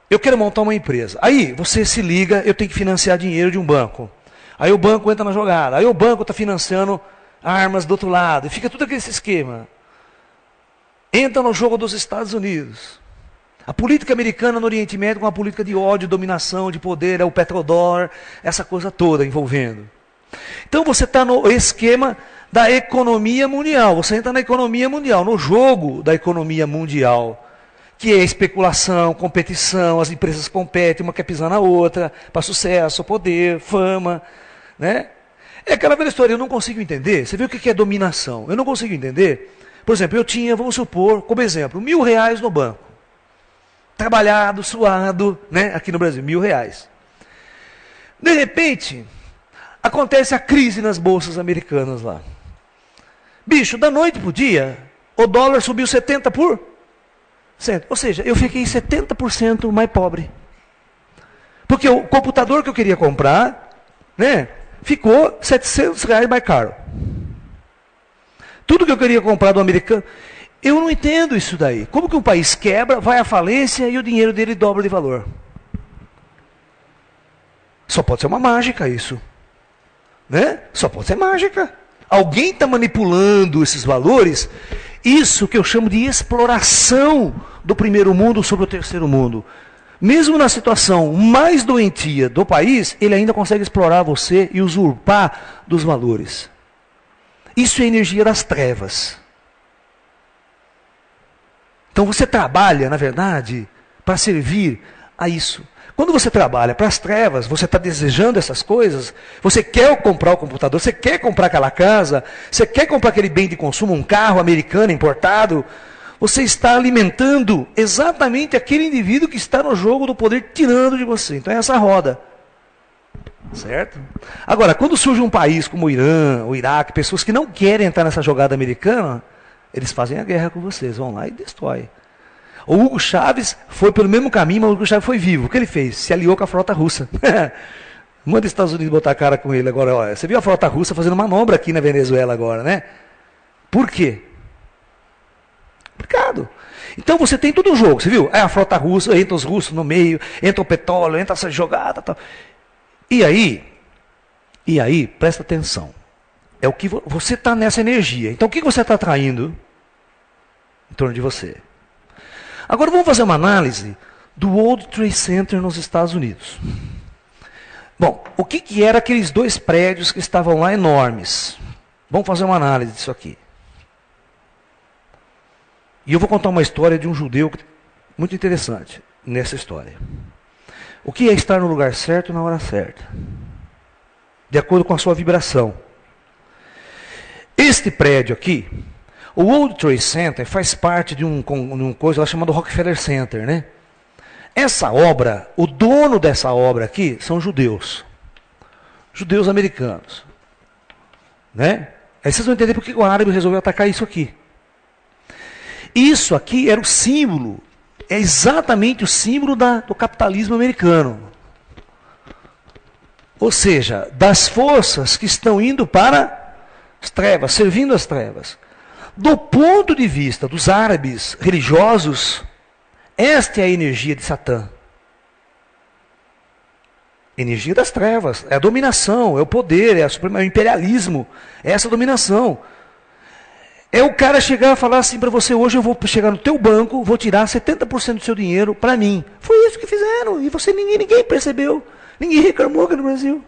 eu quero montar uma empresa. Aí você se liga, eu tenho que financiar dinheiro de um banco. Aí o banco entra na jogada. Aí o banco está financiando armas do outro lado. E fica tudo aquele esquema. Entra no jogo dos Estados Unidos. A política americana no Oriente Médio com uma política de ódio, dominação, de poder, é o petrodólar, essa coisa toda envolvendo. Então você está no esquema da economia mundial. Você entra na economia mundial, no jogo da economia mundial. Que é especulação, competição, as empresas competem, uma quer pisar na outra, para sucesso, poder, fama. Né? É aquela velha história, eu não consigo entender. Você vê o que é dominação? Eu não consigo entender. Por exemplo, eu tinha, vamos supor, como exemplo, R$1.000 no banco. Trabalhado, suado, né? Aqui no Brasil, R$1.000. De repente, acontece a crise nas bolsas americanas lá. Bicho, da noite para o dia, o dólar subiu 70%. Ou seja, eu fiquei 70% mais pobre. Porque o computador que eu queria comprar, né, ficou R$700 mais caro. Tudo que eu queria comprar do americano, eu não entendo isso daí. Como que um país quebra, vai à falência e o dinheiro dele dobra de valor? Só pode ser uma mágica isso. Né? Só pode ser mágica. Alguém está manipulando esses valores. Isso que eu chamo de exploração do primeiro mundo sobre o terceiro mundo. Mesmo na situação mais doentia do país, ele ainda consegue explorar você e usurpar dos valores. Isso é energia das trevas. Então você trabalha, na verdade, para servir a isso. Quando você trabalha para as trevas, você está desejando essas coisas, você quer comprar o computador, você quer comprar aquela casa, você quer comprar aquele bem de consumo, um carro americano importado, você está alimentando exatamente aquele indivíduo que está no jogo do poder tirando de você. Então é essa roda. Certo? Agora, quando surge um país como o Irã, o Iraque, pessoas que não querem entrar nessa jogada americana, eles fazem a guerra com vocês, vão lá e destroem. O Hugo Chávez foi pelo mesmo caminho, mas o Hugo Chávez foi vivo. O que ele fez? Se aliou com a frota russa. Manda os Estados Unidos botar a cara com ele agora. Olha, você viu a frota russa fazendo manobra aqui na Venezuela agora, né? Por quê? Complicado. Então você tem todo um jogo, você viu? É a frota russa, entra os russos no meio, entra o petróleo, entra essa jogada. Tal. E aí, presta atenção. É o que você está nessa energia. Então o que você está atraindo em torno de você? Agora vamos fazer uma análise do World Trade Center nos Estados Unidos. Bom, o que eram aqueles 2 prédios que estavam lá enormes? Vamos fazer uma análise disso aqui. E eu vou contar uma história de um judeu muito interessante nessa história. O que é estar no lugar certo na hora certa? De acordo com a sua vibração. Este prédio aqui, o World Trade Center faz parte de um coisa lá chamado Rockefeller Center, né? Essa obra, o dono dessa obra aqui são judeus. Judeus americanos. Né? Aí vocês vão entender por que o árabe resolveu atacar isso aqui. Isso aqui era o símbolo, é exatamente o símbolo do capitalismo americano. Ou seja, das forças que estão indo para as trevas, servindo as trevas. Do ponto de vista dos árabes religiosos, esta é a energia de Satã. Energia das trevas, é a dominação, é o poder, é o imperialismo, é essa dominação. É o cara chegar e falar assim para você, hoje eu vou chegar no teu banco, vou tirar 70% do seu dinheiro para mim. Foi isso que fizeram, e ninguém percebeu, ninguém reclamou aqui no Brasil.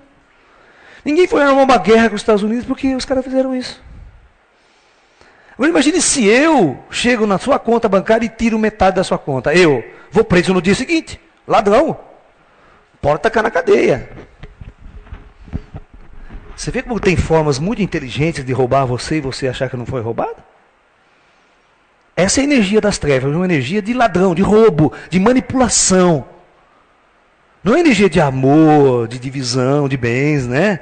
Ninguém foi armar uma guerra com os Estados Unidos porque os caras fizeram isso. Agora imagine se eu chego na sua conta bancária e tiro metade da sua conta. Eu vou preso no dia seguinte. Ladrão. Pode tacar na cadeia. Você vê como tem formas muito inteligentes de roubar você e você achar que não foi roubado? Essa é a energia das trevas, uma energia de ladrão, de roubo, de manipulação. Não é energia de amor, de divisão, de bens, né?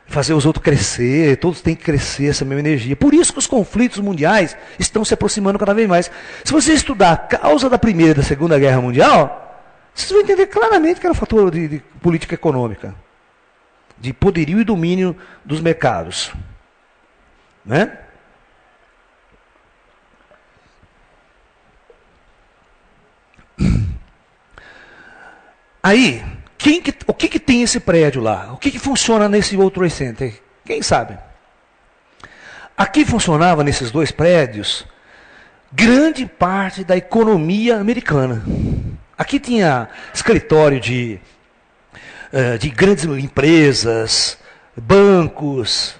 Fazer os outros crescer, todos têm que crescer essa mesma energia. Por isso que os conflitos mundiais estão se aproximando cada vez mais. Se você estudar a causa da Primeira e da Segunda Guerra Mundial, vocês vão entender claramente que era um fator de política econômica, de poderio e domínio dos mercados. Né? Aí, o que tem esse prédio lá? O que funciona nesse World Trade Center? Quem sabe? Aqui funcionava nesses dois prédios grande parte da economia americana. Aqui tinha escritório de grandes empresas, bancos,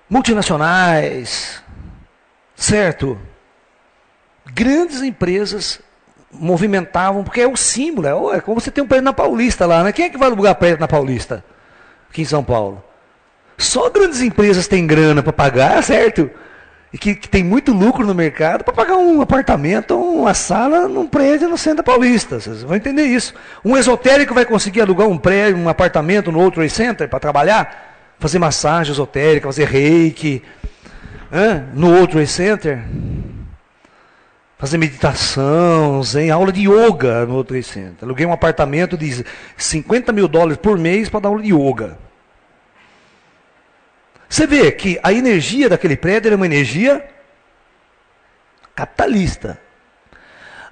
multinacionais, certo? Grandes empresas movimentavam, porque é o símbolo, é como você tem um prédio na Paulista lá, né? Quem é que vai alugar prédio na Paulista, aqui em São Paulo? Só grandes empresas têm grana para pagar, certo? E que tem muito lucro no mercado para pagar um apartamento ou uma sala num prédio no centro da Paulista. Vocês vão entender isso. Um esotérico vai conseguir alugar um prédio, um apartamento no World Trade Center para trabalhar? Fazer massagem esotérica, fazer reiki, no World Trade Center? Fazer meditação, zen, aula de yoga no World Trade Center. Aluguei um apartamento de $50 mil por mês para dar aula de yoga. Você vê que a energia daquele prédio era uma energia capitalista.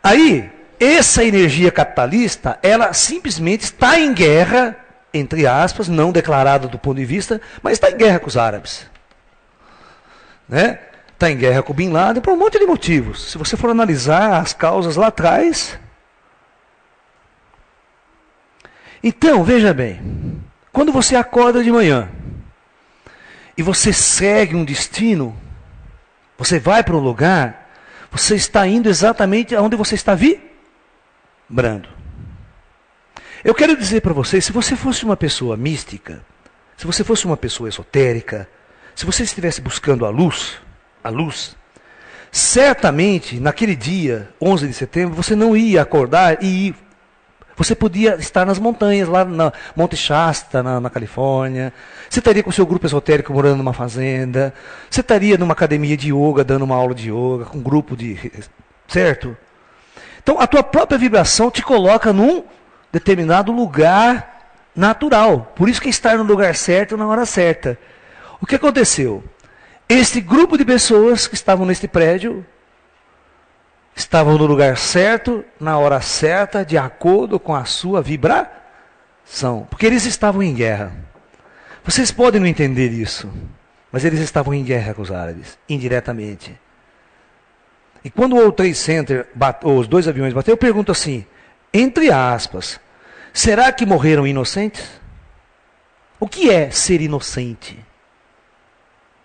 Aí, essa energia capitalista, ela simplesmente está em guerra, entre aspas, não declarada do ponto de vista, mas está em guerra com os árabes. Né? Está em guerra com o Bin Laden por um monte de motivos. Se você for analisar as causas lá atrás. Então, veja bem, quando você acorda de manhã, e você segue um destino, você vai para um lugar, você está indo exatamente aonde você está vibrando. Eu quero dizer para vocês, se você fosse uma pessoa mística, se você fosse uma pessoa esotérica, se você estivesse buscando a luz, certamente naquele dia, 11 de setembro, você não ia acordar e ir. Você podia estar nas montanhas, lá na Monte Shasta, na Califórnia. Você estaria com o seu grupo esotérico morando numa fazenda. Você estaria numa academia de yoga, dando uma aula de yoga, com um grupo de... Certo? Então, a tua própria vibração te coloca num determinado lugar natural. Por isso que é estar no lugar certo, na hora certa. O que aconteceu? Este grupo de pessoas que estavam neste prédio estavam no lugar certo, na hora certa, de acordo com a sua vibração. Porque eles estavam em guerra. Vocês podem não entender isso, mas eles estavam em guerra com os árabes, indiretamente. E quando o World Trade Center, os dois aviões bateram, eu pergunto assim, entre aspas, será que morreram inocentes? O que é ser inocente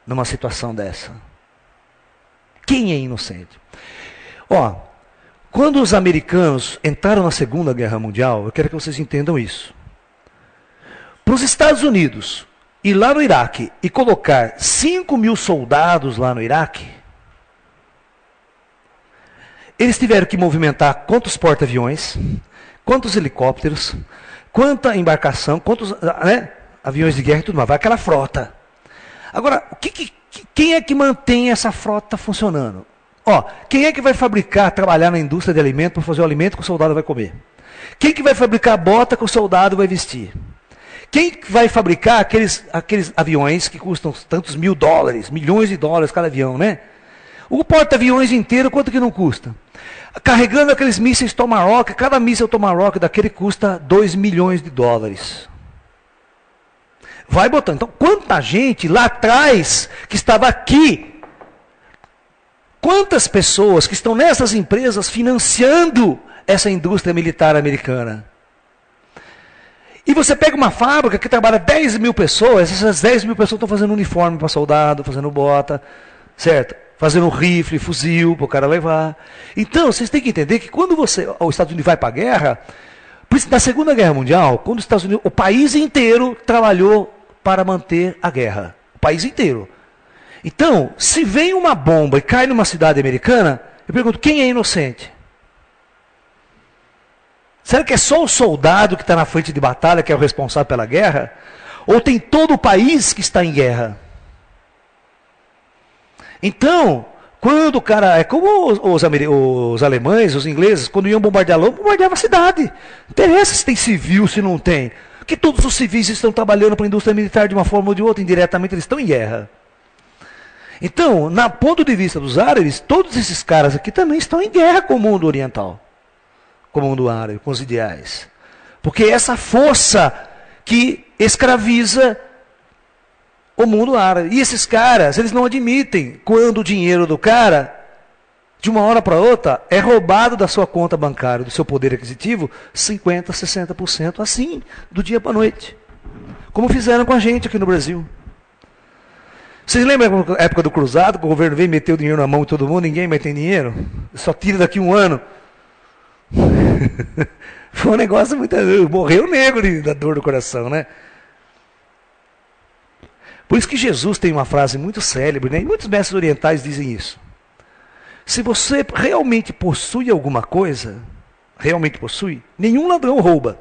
numa situação dessa? Quem é inocente? Quando os americanos entraram na Segunda Guerra Mundial, eu quero que vocês entendam isso. Para os Estados Unidos ir lá no Iraque e colocar 5 mil soldados lá no Iraque, eles tiveram que movimentar quantos porta-aviões, quantos helicópteros, quanta embarcação, quantos aviões de guerra e tudo mais, vai aquela frota. Agora, quem é que mantém essa frota funcionando? Quem é que vai fabricar, trabalhar na indústria de alimento para fazer o alimento que o soldado vai comer? Quem que vai fabricar a bota que o soldado vai vestir? Quem vai fabricar aqueles aviões que custam tantos $1.000, milhões de dólares cada avião, né? O porta-aviões inteiro, quanto que não custa? Carregando aqueles mísseis Tomahawk, cada míssil Tomahawk daquele custa $2 milhões. Vai botando. Então, quanta gente lá atrás que estava aqui, quantas pessoas que estão nessas empresas financiando essa indústria militar americana? E você pega uma fábrica que trabalha 10 mil pessoas, essas 10 mil pessoas estão fazendo uniforme para soldado, fazendo bota, certo? Fazendo rifle, fuzil para o cara levar. Então, vocês têm que entender que quando os Estados Unidos vai para a guerra, na Segunda Guerra Mundial, quando os Estados Unidos, o país inteiro trabalhou para manter a guerra. O país inteiro. Então, se vem uma bomba e cai numa cidade americana, eu pergunto, quem é inocente? Será que é só o soldado que está na frente de batalha que é o responsável pela guerra? Ou tem todo o país que está em guerra? Então, quando o cara... É como os alemães, os ingleses, quando iam bombardear Londres, bombardeavam a cidade. Não interessa se tem civil, se não tem. Porque todos os civis estão trabalhando para a indústria militar de uma forma ou de outra, indiretamente eles estão em guerra. Então, na ponto de vista dos árabes, todos esses caras aqui também estão em guerra com o mundo oriental. Com o mundo árabe, com os ideais. Porque é essa força que escraviza o mundo árabe. E esses caras, eles não admitem quando o dinheiro do cara, de uma hora para outra, é roubado da sua conta bancária, do seu poder aquisitivo, 50%, 60%, assim, do dia para a noite. Como fizeram com a gente aqui no Brasil. Vocês lembram da época do cruzado, que o governo veio e meteu dinheiro na mão de todo mundo, ninguém mais tem dinheiro? Só tira daqui um ano. Foi um negócio muito... Morreu negro da dor do coração, né? Por isso que Jesus tem uma frase muito célebre, né? E muitos mestres orientais dizem isso. Se você realmente possui alguma coisa, realmente possui, nenhum ladrão rouba.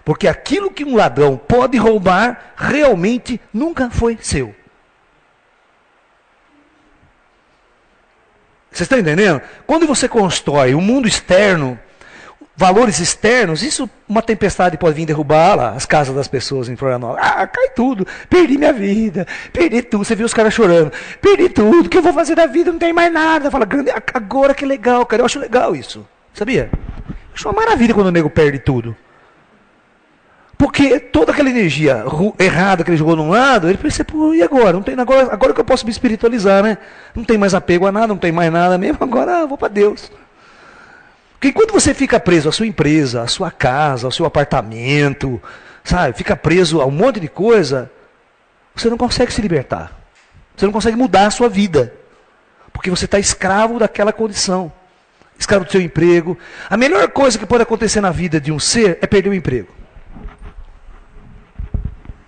Porque aquilo que um ladrão pode roubar, realmente nunca foi seu. Vocês estão entendendo? Quando você constrói um mundo externo, valores externos, isso, uma tempestade pode vir derrubar lá as casas das pessoas em Florianópolis. Ah, cai tudo, perdi minha vida, perdi tudo. Você viu os caras chorando, perdi tudo, o que eu vou fazer da vida? Não tem mais nada. Fala, agora que legal, cara, eu acho legal isso, sabia? Eu acho uma maravilha quando o nego perde tudo. Porque toda aquela energia errada que ele jogou num lado, ele pensa, pô, e agora? Não tem, agora que eu posso me espiritualizar, né? Não tem mais apego a nada, não tem mais nada mesmo, agora eu vou para Deus. Porque enquanto você fica preso à sua empresa, à sua casa, ao seu apartamento, sabe, fica preso a um monte de coisa, você não consegue se libertar. Você não consegue mudar a sua vida. Porque você está escravo daquela condição. Escravo do seu emprego. A melhor coisa que pode acontecer na vida de um ser é perder o emprego.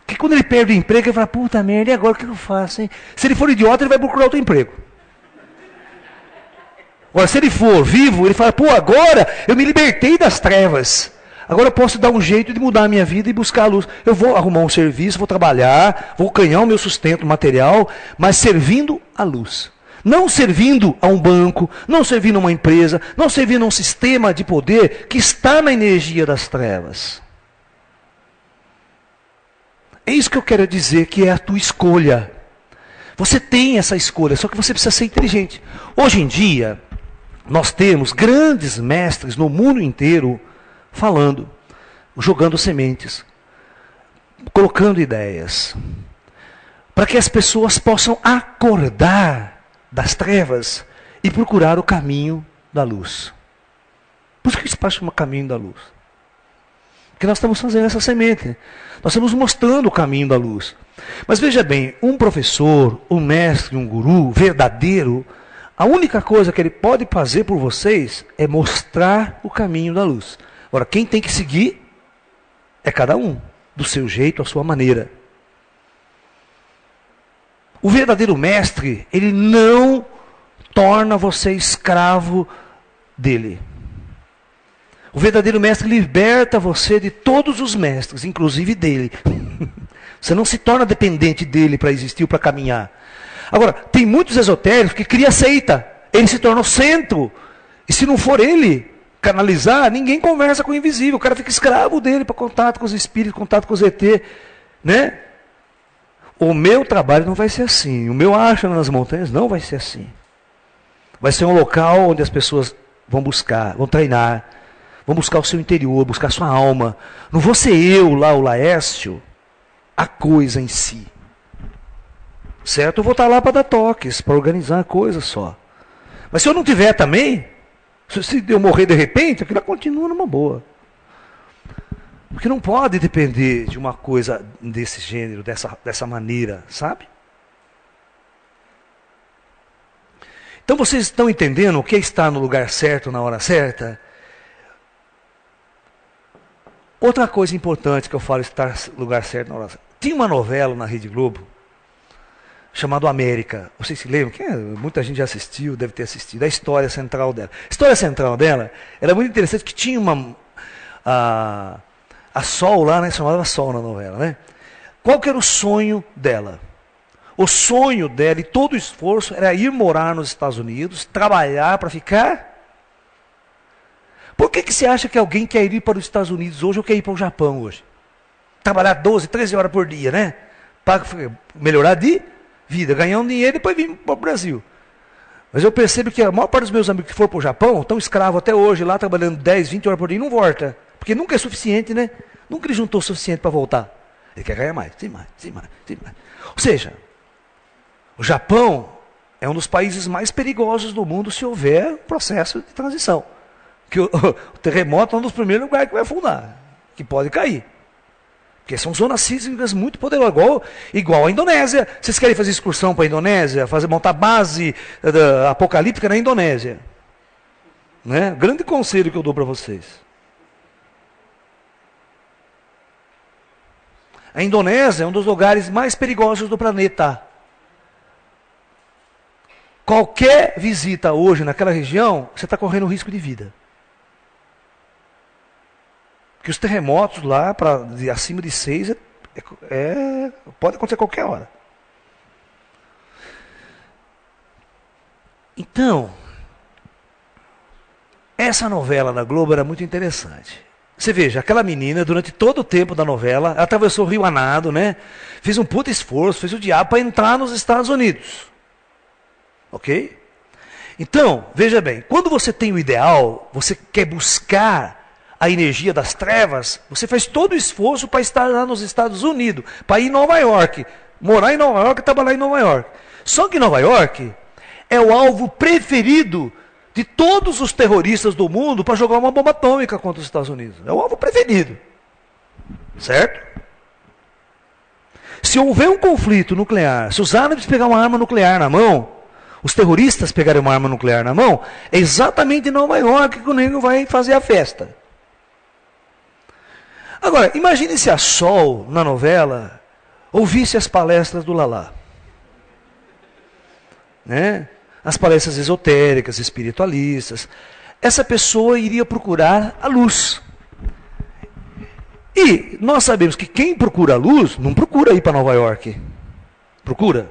Porque quando ele perde o emprego, ele fala, puta merda, e agora o que eu faço, hein? Se ele for idiota, ele vai procurar outro emprego. Agora, se ele for vivo, ele fala, pô, agora eu me libertei das trevas. Agora eu posso dar um jeito de mudar a minha vida e buscar a luz. Eu vou arrumar um serviço, vou trabalhar, vou ganhar o meu sustento material, mas servindo a luz. Não servindo a um banco, não servindo a uma empresa, não servindo a um sistema de poder que está na energia das trevas. É isso que eu quero dizer, que é a tua escolha. Você tem essa escolha, só que você precisa ser inteligente. Hoje em dia, nós temos grandes mestres no mundo inteiro falando, jogando sementes, colocando ideias, para que as pessoas possam acordar das trevas e procurar o caminho da luz. Por isso que isso chama caminho da luz. Porque nós estamos fazendo essa semente. Nós estamos mostrando o caminho da luz. Mas veja bem, um professor, um mestre, um guru verdadeiro, a única coisa que ele pode fazer por vocês é mostrar o caminho da luz. Agora, quem tem que seguir é cada um, do seu jeito, à sua maneira. O verdadeiro mestre, ele não torna você escravo dele. O verdadeiro mestre liberta você de todos os mestres, inclusive dele. Você não se torna dependente dele para existir ou para caminhar. Agora, tem muitos esotéricos que criam seita. Ele se torna o centro. E se não for ele canalizar, ninguém conversa com o invisível. O cara fica escravo dele para contato com os espíritos, contato com os ET. Né? O meu trabalho não vai ser assim. O meu Ashram nas montanhas não vai ser assim. Vai ser um local onde as pessoas vão buscar, vão treinar. Vão buscar o seu interior, buscar a sua alma. Não vou ser eu lá, o Laércio, a coisa em si. Certo? Eu vou estar lá para dar toques, para organizar a coisa só. Mas se eu não tiver também, se eu morrer de repente, aquilo continua numa boa. Porque não pode depender de uma coisa desse gênero, dessa maneira, sabe? Então vocês estão entendendo o que é estar no lugar certo, na hora certa? Outra coisa importante que eu falo, estar no lugar certo na hora certa. Tinha uma novela na Rede Globo, chamada América. Vocês se lembram? Muita gente já assistiu, deve ter assistido. A história central dela. A história central dela era muito interessante, que tinha a, a Sol lá, né? Chamava Sol na novela, né? Qual que era o sonho dela? O sonho dela e todo o esforço era ir morar nos Estados Unidos, trabalhar para ficar. Por que você acha que alguém quer ir para os Estados Unidos hoje ou quer ir para o Japão hoje? Trabalhar 12, 13 horas por dia, né? Para melhorar de vida, ganhar um dinheiro e depois vir para o Brasil. Mas eu percebo que a maior parte dos meus amigos que foram para o Japão estão escravos até hoje, lá trabalhando 10, 20 horas por dia e não volta. Porque nunca é suficiente, né? Nunca ele juntou o suficiente para voltar. Ele quer ganhar mais, sem mais, sem mais, sem mais. Ou seja, o Japão é um dos países mais perigosos do mundo se houver processo de transição. Que o terremoto é um dos primeiros lugares que vai afundar, que pode cair. Porque são zonas sísmicas muito poderosas, igual a Indonésia. Vocês querem fazer excursão para a Indonésia, montar base apocalíptica na Indonésia? Né? Grande conselho que eu dou para vocês. A Indonésia é um dos lugares mais perigosos do planeta. Qualquer visita hoje naquela região, você está correndo risco de vida. Porque os terremotos lá, de acima de 6, pode acontecer a qualquer hora. Então, essa novela da Globo era muito interessante. Você veja, aquela menina, durante todo o tempo da novela, ela atravessou o Rio a nado, né? Fez um puta esforço, fez o diabo para entrar nos Estados Unidos. Ok? Então, veja bem, quando você tem o ideal, você quer buscar a energia das trevas, você faz todo o esforço para estar lá nos Estados Unidos, para ir em Nova York, morar em Nova York e trabalhar em Nova York. Só que Nova York é o alvo preferido de todos os terroristas do mundo para jogar uma bomba atômica contra os Estados Unidos. É o alvo preferido. Certo? Se houver um conflito nuclear, se os árabes pegarem uma arma nuclear na mão, os terroristas pegarem uma arma nuclear na mão, é exatamente em Nova York que o nego vai fazer a festa. Agora, imagine se a Sol, na novela, ouvisse as palestras do Lalá. Né? As palestras esotéricas, espiritualistas. Essa pessoa iria procurar a luz. E nós sabemos que quem procura a luz, não procura ir para Nova York. Procura.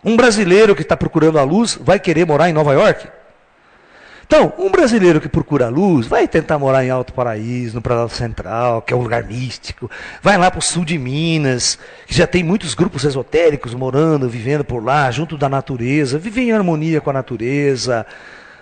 Um brasileiro que está procurando a luz, vai querer morar em Nova York? Então, um brasileiro que procura a luz, vai tentar morar em Alto Paraíso, no Planalto Central, que é um lugar místico. Vai lá para o sul de Minas, que já tem muitos grupos esotéricos morando, vivendo por lá, junto da natureza, vivem em harmonia com a natureza.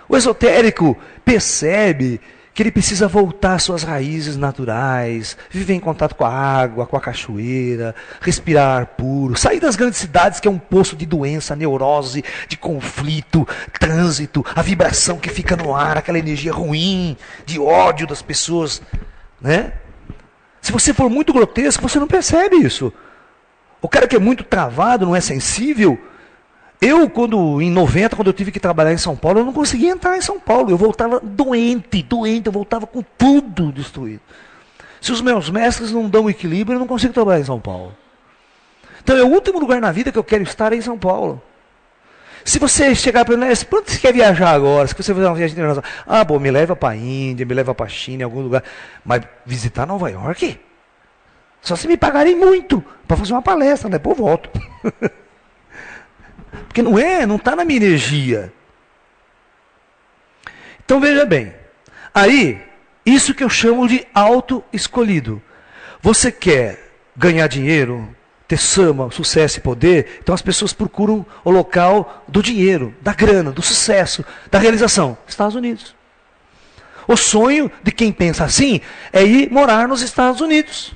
O esotérico percebe que ele precisa voltar às suas raízes naturais, viver em contato com a água, com a cachoeira, respirar ar puro, sair das grandes cidades que é um poço de doença, neurose, de conflito, trânsito, a vibração que fica no ar, aquela energia ruim, de ódio das pessoas, né? Se você for muito grotesco, você não percebe isso. O cara que é muito travado, não é sensível. Eu, em 90, quando eu tive que trabalhar em São Paulo, eu não conseguia entrar em São Paulo. Eu voltava doente, eu voltava com tudo destruído. Se os meus mestres não dão equilíbrio, eu não consigo trabalhar em São Paulo. Então é o último lugar na vida que eu quero estar em São Paulo. Se você chegar para mim, para onde você quer viajar agora? Se você fazer uma viagem internacional, bom, me leva para a Índia, me leva para a China, em algum lugar. Mas visitar Nova York? Só se me pagarem muito para fazer uma palestra, depois eu volto. Porque não está na minha energia. Então veja bem. Aí, isso que eu chamo de auto-escolhido. Você quer ganhar dinheiro, ter fama, sucesso e poder, então as pessoas procuram o local do dinheiro, da grana, do sucesso, da realização. Estados Unidos. O sonho de quem pensa assim é ir morar nos Estados Unidos.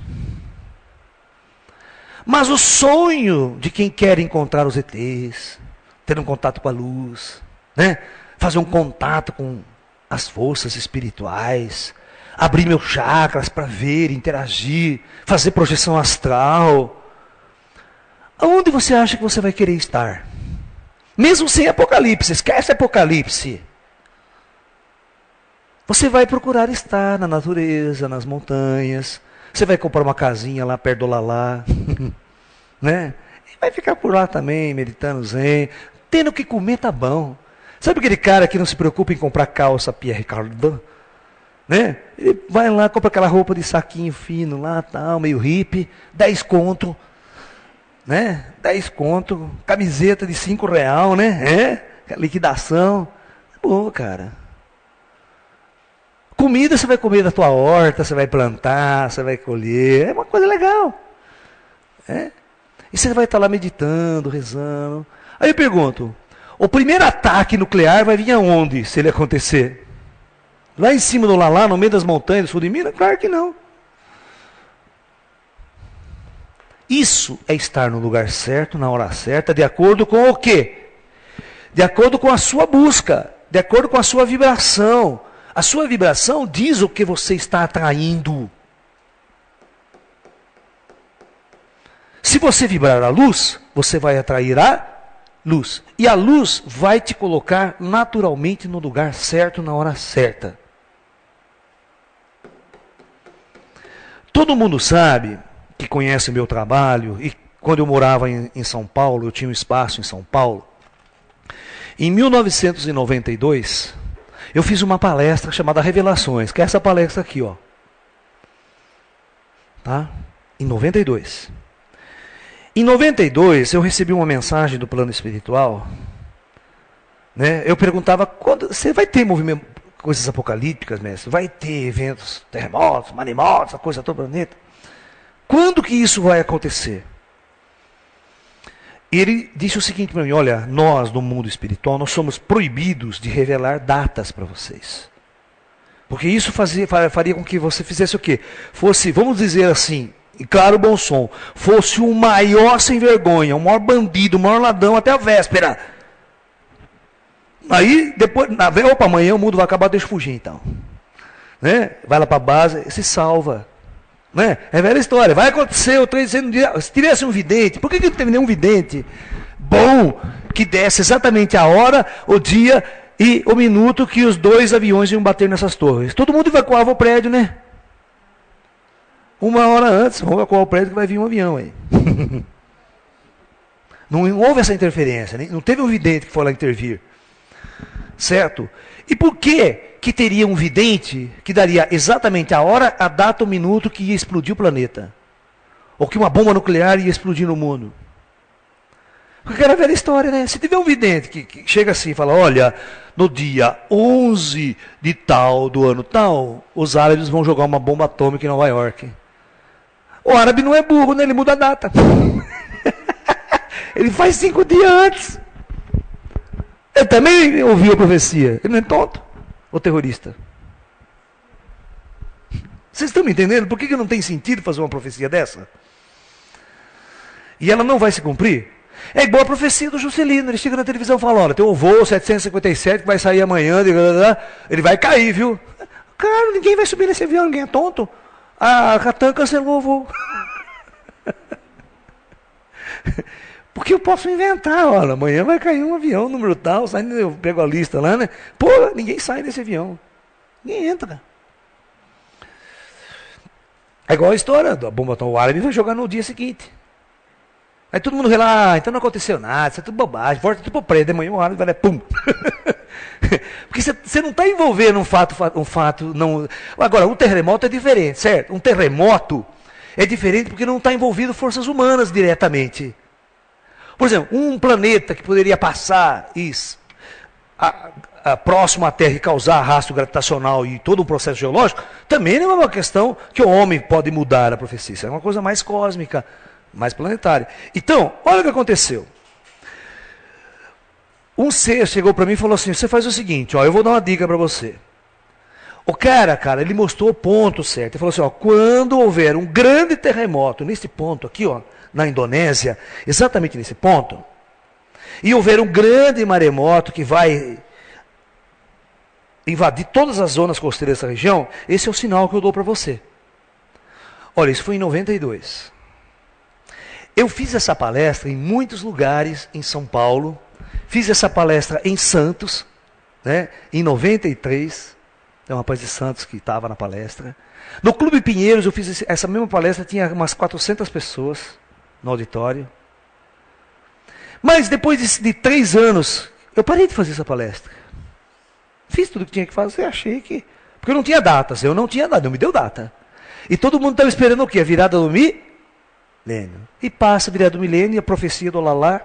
Mas o sonho de quem quer encontrar os ETs, ter um contato com a luz, né? Fazer um contato com as forças espirituais, abrir meus chakras para ver, interagir, fazer projeção astral. Aonde você acha que você vai querer estar? Mesmo sem Apocalipse, esquece Apocalipse. Você vai procurar estar na natureza, nas montanhas. Você vai comprar uma casinha lá perto do Lalá, né? E vai ficar por lá também, meditando zen. Tendo o que comer tá bom. Sabe aquele cara que não se preocupa em comprar calça Pierre Cardin? né? Ele vai lá, compra aquela roupa de saquinho fino lá, tal, meio hippie, 10 conto, né? 10 conto, camiseta de R$ 5, né? Liquidação. Boa, cara. Comida você vai comer da tua horta, você vai plantar, você vai colher, é uma coisa legal. E você vai estar lá meditando, rezando. Aí eu pergunto, o primeiro ataque nuclear vai vir aonde, se ele acontecer? Lá em cima do Lalá, no meio das montanhas do sul de Minas? Claro que não. Isso é estar no lugar certo, na hora certa, de acordo com o quê? De acordo com a sua busca, de acordo com a sua vibração. A sua vibração diz o que você está atraindo. Se você vibrar a luz, você vai atrair a luz. E a luz vai te colocar naturalmente no lugar certo, na hora certa. Todo mundo sabe, que conhece o meu trabalho, e quando eu morava em São Paulo, eu tinha um espaço em São Paulo. Em 1992, eu fiz uma palestra chamada Revelações, que é essa palestra aqui, ó. Tá? Em 92. Em 92, eu recebi uma mensagem do plano espiritual, né? Eu perguntava, quando você vai ter movimento, coisas apocalípticas, mestre? Vai ter eventos, terremotos, maremotos, a coisa toda do planeta? Quando que isso vai acontecer? Ele disse o seguinte para mim, olha, nós no mundo espiritual, nós somos proibidos de revelar datas para vocês. Porque isso faria com que você fizesse o quê? Fosse, vamos dizer assim, em claro bom som, fosse o maior sem vergonha, o maior bandido, o maior ladrão até a véspera. Aí, depois, opa, amanhã o mundo vai acabar, deixa eu fugir então. Né? Vai lá para a base, se salva. Né? É velha história, vai acontecer o 3 no dia. Se tivesse um vidente, por que não teve nenhum vidente bom que desse exatamente a hora, o dia e o minuto que os 2 aviões iam bater nessas torres? Todo mundo evacuava o prédio, né? 1 hora antes, vamos evacuar o prédio que vai vir um avião aí. Não houve essa interferência, não teve um vidente que foi lá intervir. Certo? E por que teria um vidente que daria exatamente a hora, a data, o minuto que ia explodir o planeta? Ou que uma bomba nuclear ia explodir no mundo? Porque era a velha história, né? Se tiver um vidente que chega assim e fala, olha, no dia 11 de tal, do ano tal, os árabes vão jogar uma bomba atômica em Nova York. O árabe não é burro, né? Ele muda a data. Ele faz 5 dias antes. Ele também ouviu a profecia. Ele não é tonto ou terrorista? Vocês estão me entendendo? Por que não tem sentido fazer uma profecia dessa? E ela não vai se cumprir? É igual a profecia do Juscelino. Ele chega na televisão e fala, olha, tem um voo 757 que vai sair amanhã, ele vai cair, viu? Cara, ninguém vai subir nesse avião, ninguém é tonto. A Catam cancelou o voo. Porque eu posso inventar, olha, amanhã vai cair um avião, número tal, saindo, eu pego a lista lá, né? Pô, ninguém sai desse avião. Ninguém entra. É igual a história da bomba atômica. O árabe vai jogar no dia seguinte. Aí todo mundo vê lá, então não aconteceu nada, isso é tudo bobagem, volta tudo pro prédio, de manhã o árabe vai lá, pum. Porque você não está envolvendo um fato não. Agora, um terremoto é diferente, certo? Um terremoto é diferente porque não está envolvido forças humanas diretamente. Por exemplo, um planeta que poderia passar isso, próximo à Terra e causar arrasto gravitacional e todo um processo geológico, também não é uma questão que o homem pode mudar a profecia. Isso é uma coisa mais cósmica, mais planetária. Então, olha o que aconteceu. Um ser chegou para mim e falou assim, você faz o seguinte, ó, eu vou dar uma dica para você. O cara, ele mostrou o ponto certo. Ele falou assim, ó, quando houver um grande terremoto nesse ponto aqui, ó, na Indonésia, exatamente nesse ponto, e houver um grande maremoto que vai invadir todas as zonas costeiras dessa região, esse é o sinal que eu dou para você. Olha, isso foi em 92. Eu fiz essa palestra em muitos lugares em São Paulo, fiz essa palestra em Santos, né, em 93, tem um rapaz de Santos que estava na palestra. No Clube Pinheiros eu fiz essa mesma palestra, tinha umas 400 pessoas no auditório. Mas depois de 3 anos, eu parei de fazer essa palestra. Fiz tudo o que tinha que fazer, achei que Porque eu não tinha datas, eu não tinha data, não me deu data. E todo mundo estava esperando o quê? A virada do milênio. E passa a virada do milênio e a profecia do Lalá,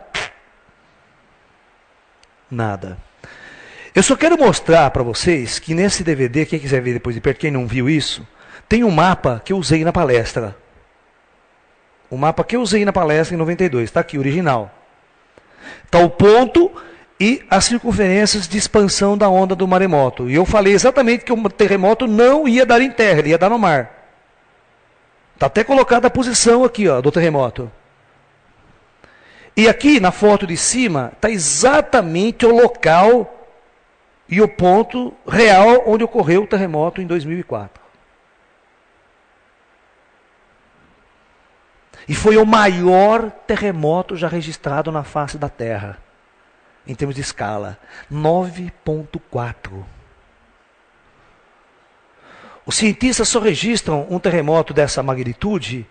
nada. Eu só quero mostrar para vocês que nesse DVD, quem quiser ver depois de perto, quem não viu isso, tem um mapa que eu usei na palestra. O mapa que eu usei na palestra em 92, está aqui, original. Está o ponto e as circunferências de expansão da onda do maremoto. E eu falei exatamente que o terremoto não ia dar em terra, ele ia dar no mar. Está até colocada a posição aqui, ó, do terremoto. E aqui na foto de cima está exatamente o local e o ponto real onde ocorreu o terremoto em 2004. E foi o maior terremoto já registrado na face da Terra, em termos de escala, 9,4. Os cientistas só registram um terremoto dessa magnitude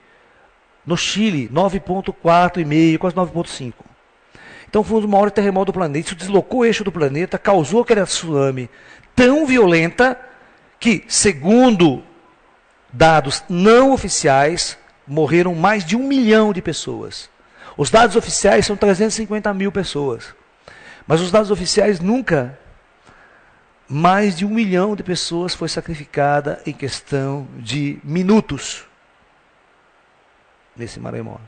no Chile, 9,4,5, quase 9,5. Então foi um dos maiores terremotos do planeta. Isso deslocou o eixo do planeta, causou aquele tsunami tão violenta que, segundo dados não oficiais, morreram mais de 1 milhão de pessoas. Os dados oficiais são 350 mil pessoas. Mas os dados oficiais nunca, mais de 1 milhão de pessoas foi sacrificada em questão de minutos nesse maremoto.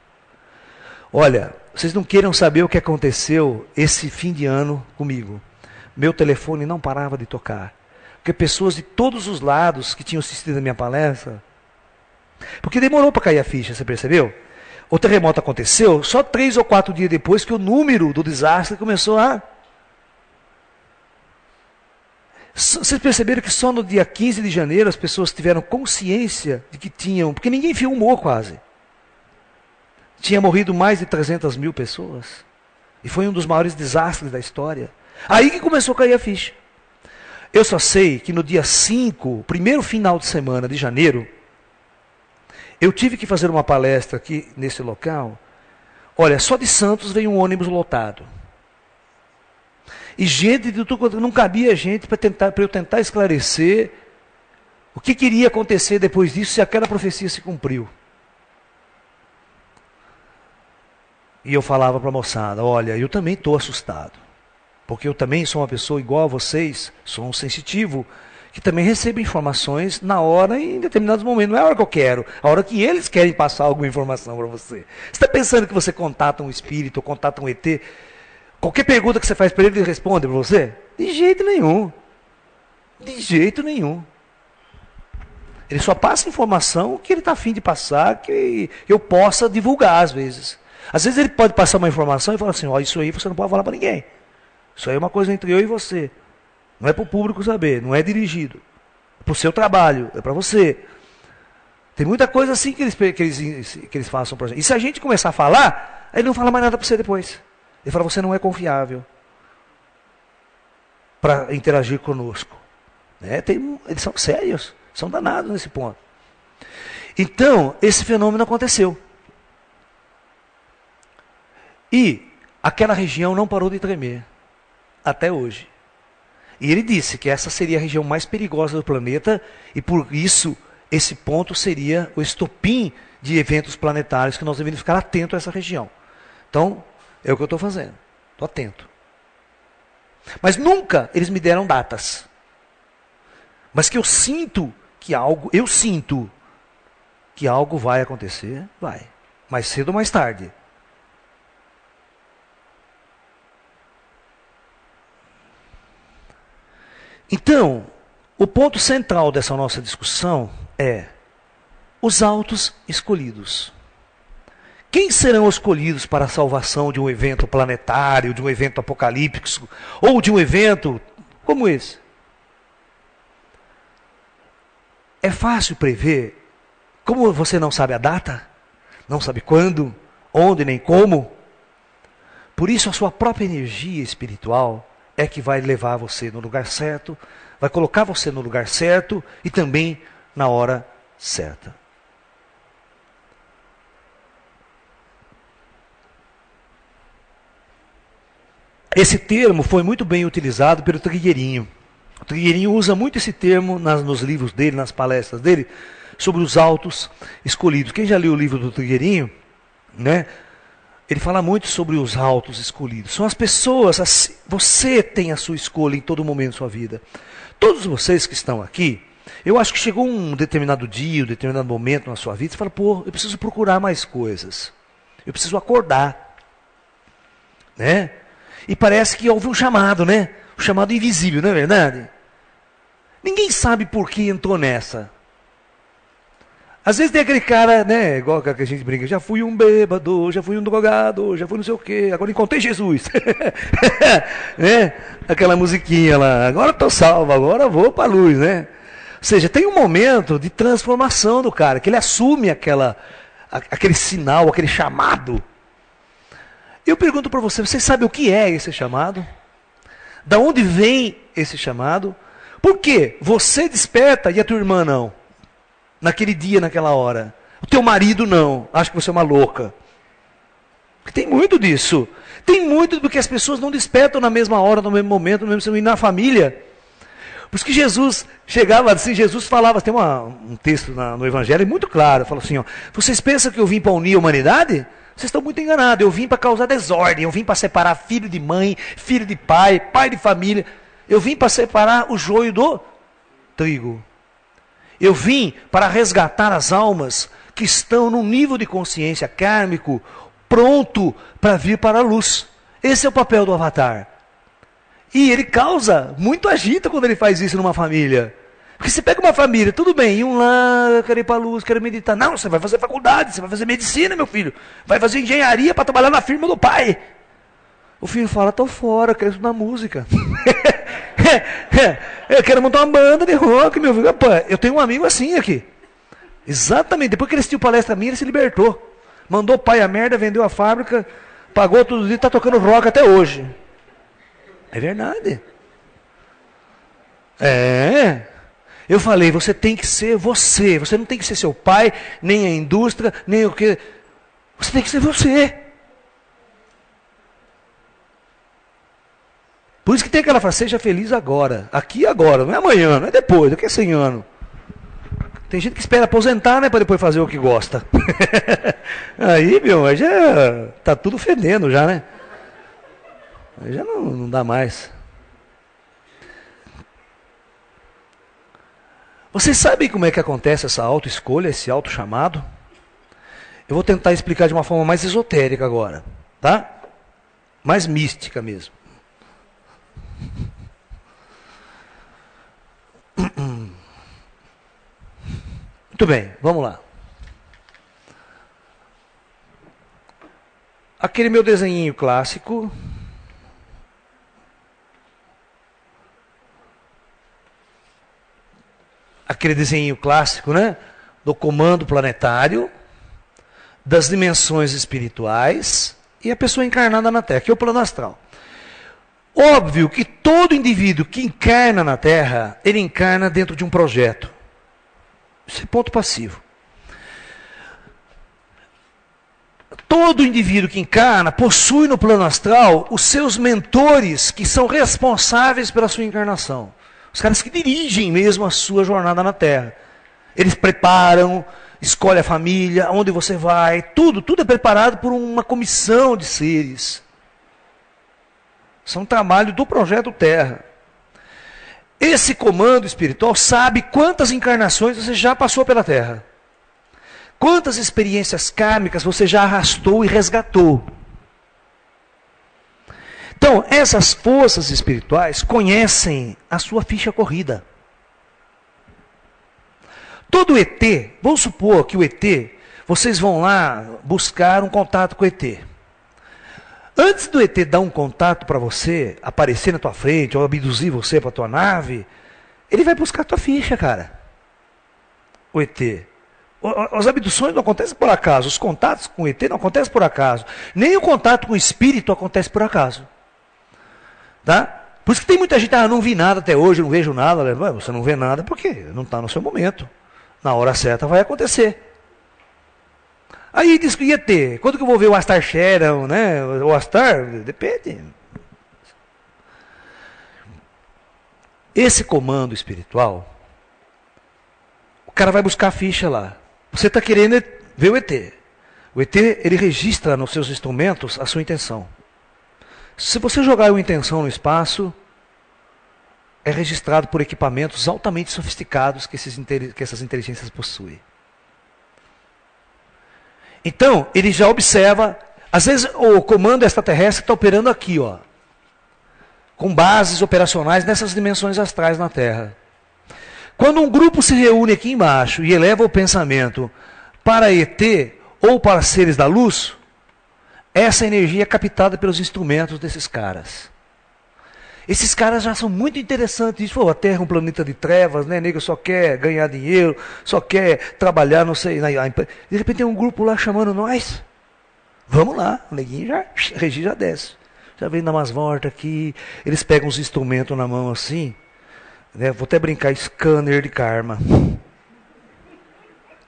Olha, vocês não queiram saber o que aconteceu esse fim de ano comigo. Meu telefone não parava de tocar. Porque pessoas de todos os lados que tinham assistido a minha palestra, porque demorou para cair a ficha, você percebeu? O terremoto aconteceu só 3 ou 4 dias depois que o número do desastre começou a... Vocês perceberam que só no dia 15 de janeiro as pessoas tiveram consciência de que tinham... Porque ninguém filmou quase. Tinha morrido mais de 300 mil pessoas. E foi um dos maiores desastres da história. Aí que começou a cair a ficha. Eu só sei que no dia 5, primeiro final de semana de janeiro, eu tive que fazer uma palestra aqui nesse local. Olha, só de Santos veio um ônibus lotado. E gente de tudo, não cabia gente para eu tentar esclarecer o que iria acontecer depois disso se aquela profecia se cumpriu. E eu falava para a moçada, olha, eu também estou assustado. Porque eu também sou uma pessoa igual a vocês, sou um sensitivo, que também recebe informações na hora e em determinados momentos. Não é a hora que eu quero, a hora que eles querem passar alguma informação para você. Você está pensando que você contata um espírito ou contata um ET? Qualquer pergunta que você faz para ele, ele responde para você? De jeito nenhum. De jeito nenhum. Ele só passa informação que ele está a fim de passar, que eu possa divulgar às vezes. Às vezes ele pode passar uma informação e falar assim, ó, isso aí você não pode falar para ninguém. Isso aí é uma coisa entre eu e você. Não é para o público saber, não é dirigido. É para o seu trabalho, é para você. Tem muita coisa assim que eles façam para a gente. E se a gente começar a falar, ele não fala mais nada para você depois. Ele fala, você não é confiável para interagir conosco. Né? Eles são sérios, são danados nesse ponto. Então, esse fenômeno aconteceu. E aquela região não parou de tremer, até hoje. E ele disse que essa seria a região mais perigosa do planeta, e por isso esse ponto seria o estopim de eventos planetários que nós devemos ficar atentos a essa região. Então, é o que eu estou fazendo, estou atento. Mas nunca eles me deram datas. Mas que eu sinto que algo vai acontecer, vai. Mais cedo ou mais tarde. Então, o ponto central dessa nossa discussão é os autos escolhidos. Quem serão escolhidos para a salvação de um evento planetário, de um evento apocalíptico, ou de um evento como esse? É fácil prever. Como você não sabe a data, não sabe quando, onde nem como, por isso a sua própria energia espiritual é que vai levar você no lugar certo, vai colocar você no lugar certo e também na hora certa. Esse termo foi muito bem utilizado pelo Trigueirinho. O Trigueirinho usa muito esse termo nos livros dele, nas palestras dele, sobre os altos escolhidos. Quem já leu o livro do Trigueirinho, né? Ele fala muito sobre os altos escolhidos. São as pessoas, você tem a sua escolha em todo momento da sua vida. Todos vocês que estão aqui, eu acho que chegou um determinado dia, um determinado momento na sua vida, você fala, pô, eu preciso procurar mais coisas. Eu preciso acordar. Né? E parece que houve um chamado, né? Um chamado invisível, não é verdade? Ninguém sabe por que entrou nessa. Às vezes tem aquele cara, né, igual que a gente brinca, já fui um bêbado, já fui um drogado, já fui não sei o quê, agora encontrei Jesus. Né? Aquela musiquinha lá, agora estou salvo, agora vou para a luz, né? Ou seja, tem um momento de transformação do cara, que ele assume aquele sinal, aquele chamado. Eu pergunto para você, você sabe o que é esse chamado? Da onde vem esse chamado? Por quê? Você desperta e a tua irmã não. Naquele dia, naquela hora. O teu marido não. Acha que você é uma louca. Tem muito disso. Tem muito porque as pessoas não despertam na mesma hora, no mesmo momento, no mesmo momento, na família. Por isso que Jesus chegava assim, Jesus falava, tem um texto no Evangelho muito claro, fala assim, ó, vocês pensam que eu vim para unir a humanidade? Vocês estão muito enganados, eu vim para causar desordem, eu vim para separar filho de mãe, filho de pai, pai de família. Eu vim para separar o joio do trigo. Eu vim para resgatar as almas que estão num nível de consciência kármico, pronto para vir para a luz. Esse é o papel do avatar. E ele causa muito agito quando ele faz isso numa família. Porque você pega uma família, tudo bem, um lá, quero ir para a luz, quero meditar. Não, você vai fazer faculdade, você vai fazer medicina, meu filho. Vai fazer engenharia para trabalhar na firma do pai. O filho fala, estou fora, quero estudar música. Eu quero montar uma banda de rock, meu filho. Opa, eu tenho um amigo assim aqui. Exatamente, depois que ele assistiu palestra minha, ele se libertou. Mandou o pai a merda, vendeu a fábrica, pagou tudo isso, está tocando rock até hoje. É verdade. É. Eu falei, você tem que ser você. Você não tem que ser seu pai, nem a indústria, nem o que. Você tem que ser você. Por isso que tem aquela frase, seja feliz agora. Aqui e agora, não é amanhã, não é depois, daqui a 100 anos. Tem gente que espera aposentar, né, para depois fazer o que gosta. Aí, meu, aí já tá tudo fedendo já, né? Aí já não dá mais. Vocês sabem como é que acontece essa autoescolha, esse autochamado? Eu vou tentar explicar de uma forma mais esotérica agora, tá? Mais mística mesmo. Muito bem, vamos lá. Aquele meu desenhinho clássico. Aquele desenho clássico, né? Do comando planetário, das dimensões espirituais e a pessoa encarnada na Terra, que é o plano astral. Óbvio que todo indivíduo que encarna na Terra, ele encarna dentro de um projeto. Isso é ponto passivo. Todo indivíduo que encarna possui no plano astral os seus mentores que são responsáveis pela sua encarnação. Os caras que dirigem mesmo a sua jornada na Terra. Eles preparam, escolhem a família, onde você vai, tudo é preparado por uma comissão de seres. São trabalho do projeto Terra. Esse comando espiritual sabe quantas encarnações você já passou pela Terra. Quantas experiências kármicas você já arrastou e resgatou. Então, essas forças espirituais conhecem a sua ficha corrida. Todo ET, vamos supor que o ET, vocês vão lá buscar um contato com o ET. Antes do ET dar um contato para você, aparecer na tua frente, ou abduzir você para a tua nave, ele vai buscar a tua ficha, cara. O ET. As abduções não acontecem por acaso, os contatos com o ET não acontecem por acaso. Nem o contato com o espírito acontece por acaso. Tá? Por isso que tem muita gente, não vi nada até hoje, não vejo nada. Você não vê nada porque não está no seu momento. Na hora certa vai acontecer. Aí diz que ia ter. Quando que eu vou ver o Astar Sharon, né? O Astar, depende. Esse comando espiritual, o cara vai buscar a ficha lá. Você está querendo ver o ET. O ET, ele registra nos seus instrumentos a sua intenção. Se você jogar uma intenção no espaço, é registrado por equipamentos altamente sofisticados que essas inteligências possuem. Então, ele já observa, às vezes o comando extraterrestre está operando aqui, ó, com bases operacionais nessas dimensões astrais na Terra. Quando um grupo se reúne aqui embaixo e eleva o pensamento para ET ou para seres da luz, essa energia é captada pelos instrumentos desses caras. Esses caras já são muito interessantes. Pô, a Terra é um planeta de trevas, né? Nego só quer ganhar dinheiro, só quer trabalhar, não sei. De repente tem um grupo lá chamando nós. Vamos lá, o neguinho já, Regi já desce. Já vem dar umas voltas aqui. Eles pegam os instrumentos na mão assim. Né? Vou até brincar, scanner de karma.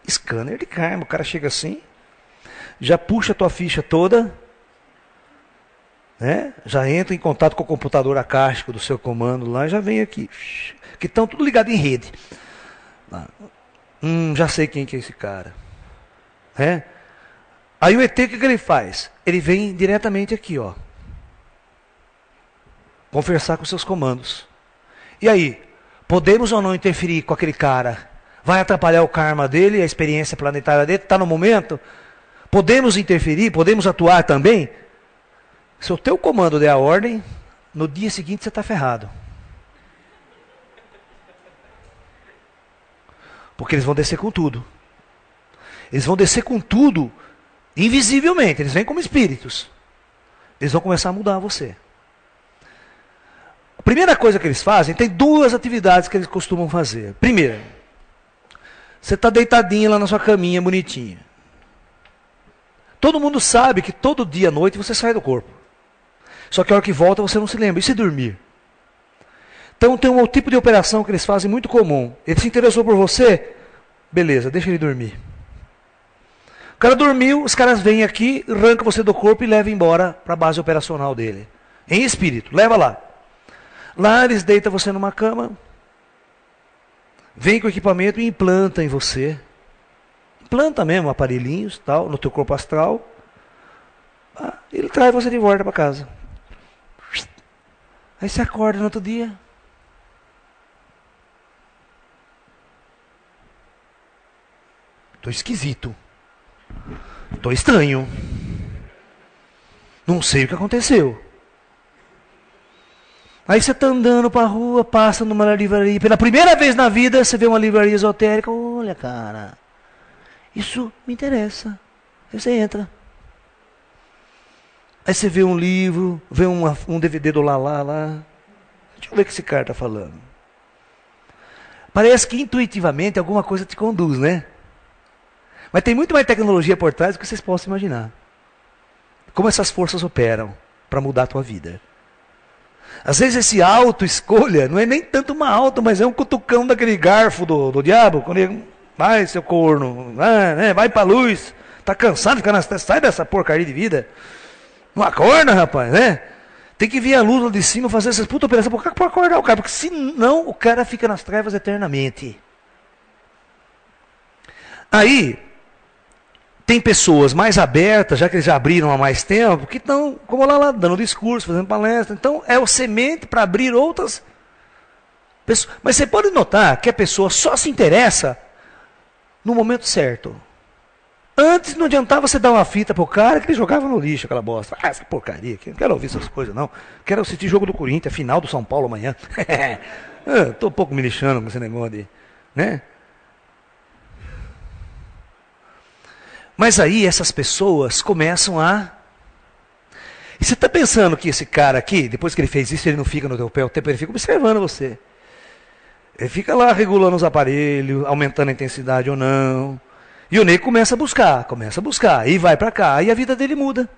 Scanner de karma. O cara chega assim, já puxa a tua ficha toda. Né? Já entra em contato com o computador acástico do seu comando lá, já vem aqui. Que estão tudo ligado em rede. Já sei quem que é esse cara. Né? Aí o ET, o que ele faz? Ele vem diretamente aqui, ó. Conversar com seus comandos. E aí, podemos ou não interferir com aquele cara? Vai atrapalhar o karma dele, a experiência planetária dele? Está no momento? Podemos interferir? Podemos atuar também? Se o teu comando der a ordem, no dia seguinte você está ferrado. Porque eles vão descer com tudo. Eles vão descer com tudo, invisivelmente. Eles vêm como espíritos. Eles vão começar a mudar você. A primeira coisa que eles fazem, tem duas atividades que eles costumam fazer. Primeiro, você está deitadinho lá na sua caminha, bonitinha. Todo mundo sabe que todo dia à noite você sai do corpo. Só que a hora que volta você não se lembra. E se dormir? Então tem um tipo de operação que eles fazem muito comum. Ele se interessou por você? Beleza, deixa ele dormir. O cara dormiu, os caras vêm aqui, arrancam você do corpo e levam embora para a base operacional dele. Em espírito, leva lá. Lá eles deitam você numa cama, vem com o equipamento e implanta em você. Implanta mesmo, aparelhinhos, tal, no teu corpo astral. Ele traz você de volta para casa. Aí você acorda no outro dia. Estou esquisito. Estou estranho. Não sei o que aconteceu. Aí você está andando para a rua, passa numa livraria. Pela primeira vez na vida, você vê uma livraria esotérica. Olha, cara, isso me interessa. Aí você entra. Aí você vê um livro, vê um DVD do Lalá lá. Deixa eu ver o que esse cara está falando. Parece que intuitivamente alguma coisa te conduz, né? Mas tem muito mais tecnologia por trás do que vocês possam imaginar. Como essas forças operam para mudar a tua vida. Às vezes esse auto-escolha não é nem tanto uma auto, mas é um cutucão daquele garfo do diabo. Quando ele, vai, seu corno, vai pra luz. Tá cansado de ficar nas testas, sai dessa porcaria de vida. Não acorda, rapaz, né? Tem que vir a luz lá de cima fazer essas putas operações para acordar o cara, porque senão o cara fica nas trevas eternamente. Aí, tem pessoas mais abertas, já que eles já abriram há mais tempo, que estão, como lá, dando discurso, fazendo palestra. Então, é o semente para abrir outras pessoas. Mas você pode notar que a pessoa só se interessa no momento certo. Antes não adiantava você dar uma fita pro cara que ele jogava no lixo, aquela bosta. Essa porcaria aqui, não quero ouvir essas coisas não. Quero assistir jogo do Corinthians, final do São Paulo amanhã. Estou um pouco me lixando com esse negócio de, né? Mas aí essas pessoas começam a... E você está pensando que esse cara aqui, depois que ele fez isso, ele não fica no teu pé o tempo, ele fica observando você. Ele fica lá regulando os aparelhos, aumentando a intensidade ou não. E o nego começa a buscar, e vai para cá, e a vida dele muda.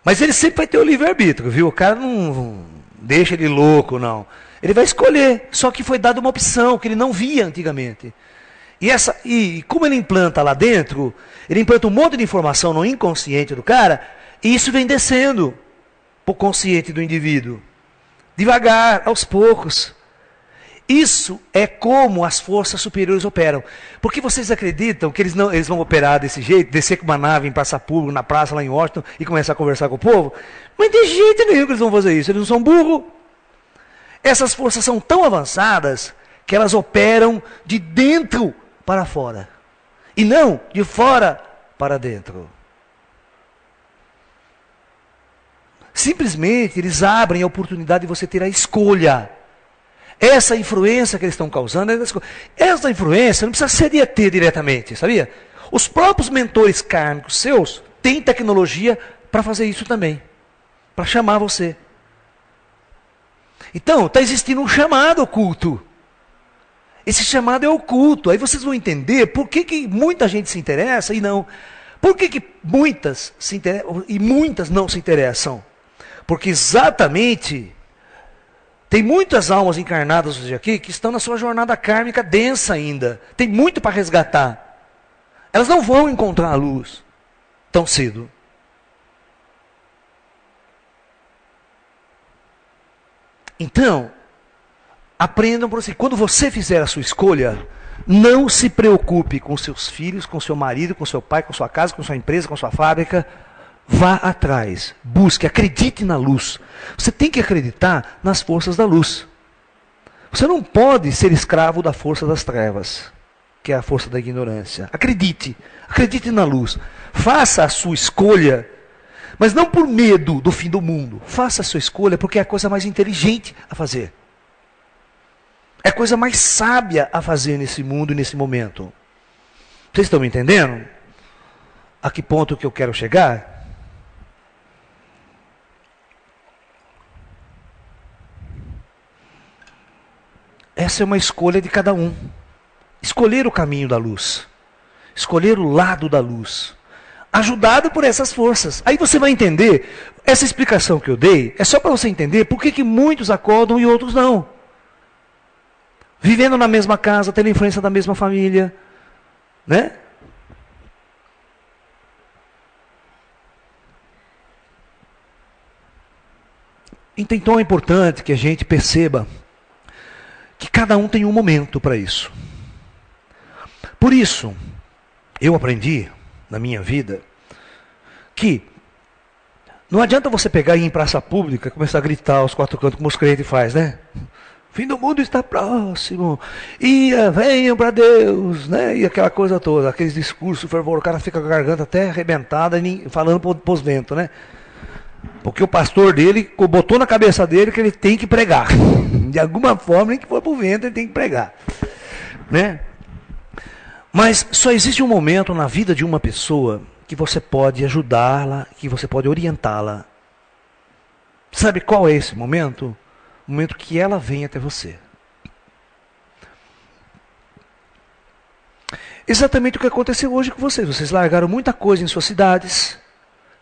Mas ele sempre vai ter o livre-arbítrio, viu? O cara não deixa ele louco, não. Ele vai escolher, só que foi dada uma opção que ele não via antigamente. E como ele implanta lá dentro, ele implanta um monte de informação no inconsciente do cara, e isso vem descendo para o consciente do indivíduo. devagar, aos poucos. Isso é como as forças superiores operam. Porque vocês acreditam que eles vão operar desse jeito, descer com uma nave em praça pública, na praça lá em Washington, e começar a conversar com o povo? Mas de jeito nenhum que eles vão fazer isso, eles não são burros. Essas forças são tão avançadas que elas operam de dentro para fora. E não de fora para dentro. Simplesmente eles abrem a oportunidade de você ter a escolha. Essa influência que eles estão causando, essa influência não precisa ser de ET diretamente, sabia? Os próprios mentores kármicos seus têm tecnologia para fazer isso também, para chamar você. Então, está existindo um chamado oculto. Esse chamado é oculto. Aí vocês vão entender por que muita gente se interessa e não. Por que muitas se interessam e muitas não se interessam? Porque exatamente tem muitas almas encarnadas hoje aqui que estão na sua jornada kármica densa ainda. Tem muito para resgatar. Elas não vão encontrar a luz tão cedo. Então, aprendam por assim, quando você fizer a sua escolha, não se preocupe com seus filhos, com seu marido, com seu pai, com sua casa, com sua empresa, com sua fábrica. Vá atrás, busque, acredite na luz. Você tem que acreditar nas forças da luz. Você não pode ser escravo da força das trevas, que é a força da ignorância. Acredite, acredite na luz. Faça a sua escolha, mas não por medo do fim do mundo. Faça a sua escolha porque é a coisa mais inteligente a fazer. É a coisa mais sábia a fazer nesse mundo e nesse momento. Vocês estão me entendendo? A que ponto que eu quero chegar? Essa é uma escolha de cada um. Escolher o caminho da luz. Escolher o lado da luz. Ajudado por essas forças. Aí você vai entender, essa explicação que eu dei, é só para você entender por que muitos acordam e outros não. Vivendo na mesma casa, tendo influência da mesma família. Né? Então é importante que a gente perceba que cada um tem um momento para isso. Por isso, eu aprendi na minha vida que não adianta você pegar e ir em praça pública e começar a gritar aos quatro cantos como os crentes fazem, né? O fim do mundo está próximo. Venham para Deus, né? E aquela coisa toda, aqueles discursos, fervor, o cara fica com a garganta até arrebentada falando para os ventos, né? Porque o pastor dele botou na cabeça dele que ele tem que pregar. De alguma forma, nem que for para o vento, ele tem que pregar. Né? Mas só existe um momento na vida de uma pessoa que você pode ajudá-la, que você pode orientá-la. Sabe qual é esse momento? O momento que ela vem até você. Exatamente o que aconteceu hoje com vocês. Vocês largaram muita coisa em suas cidades.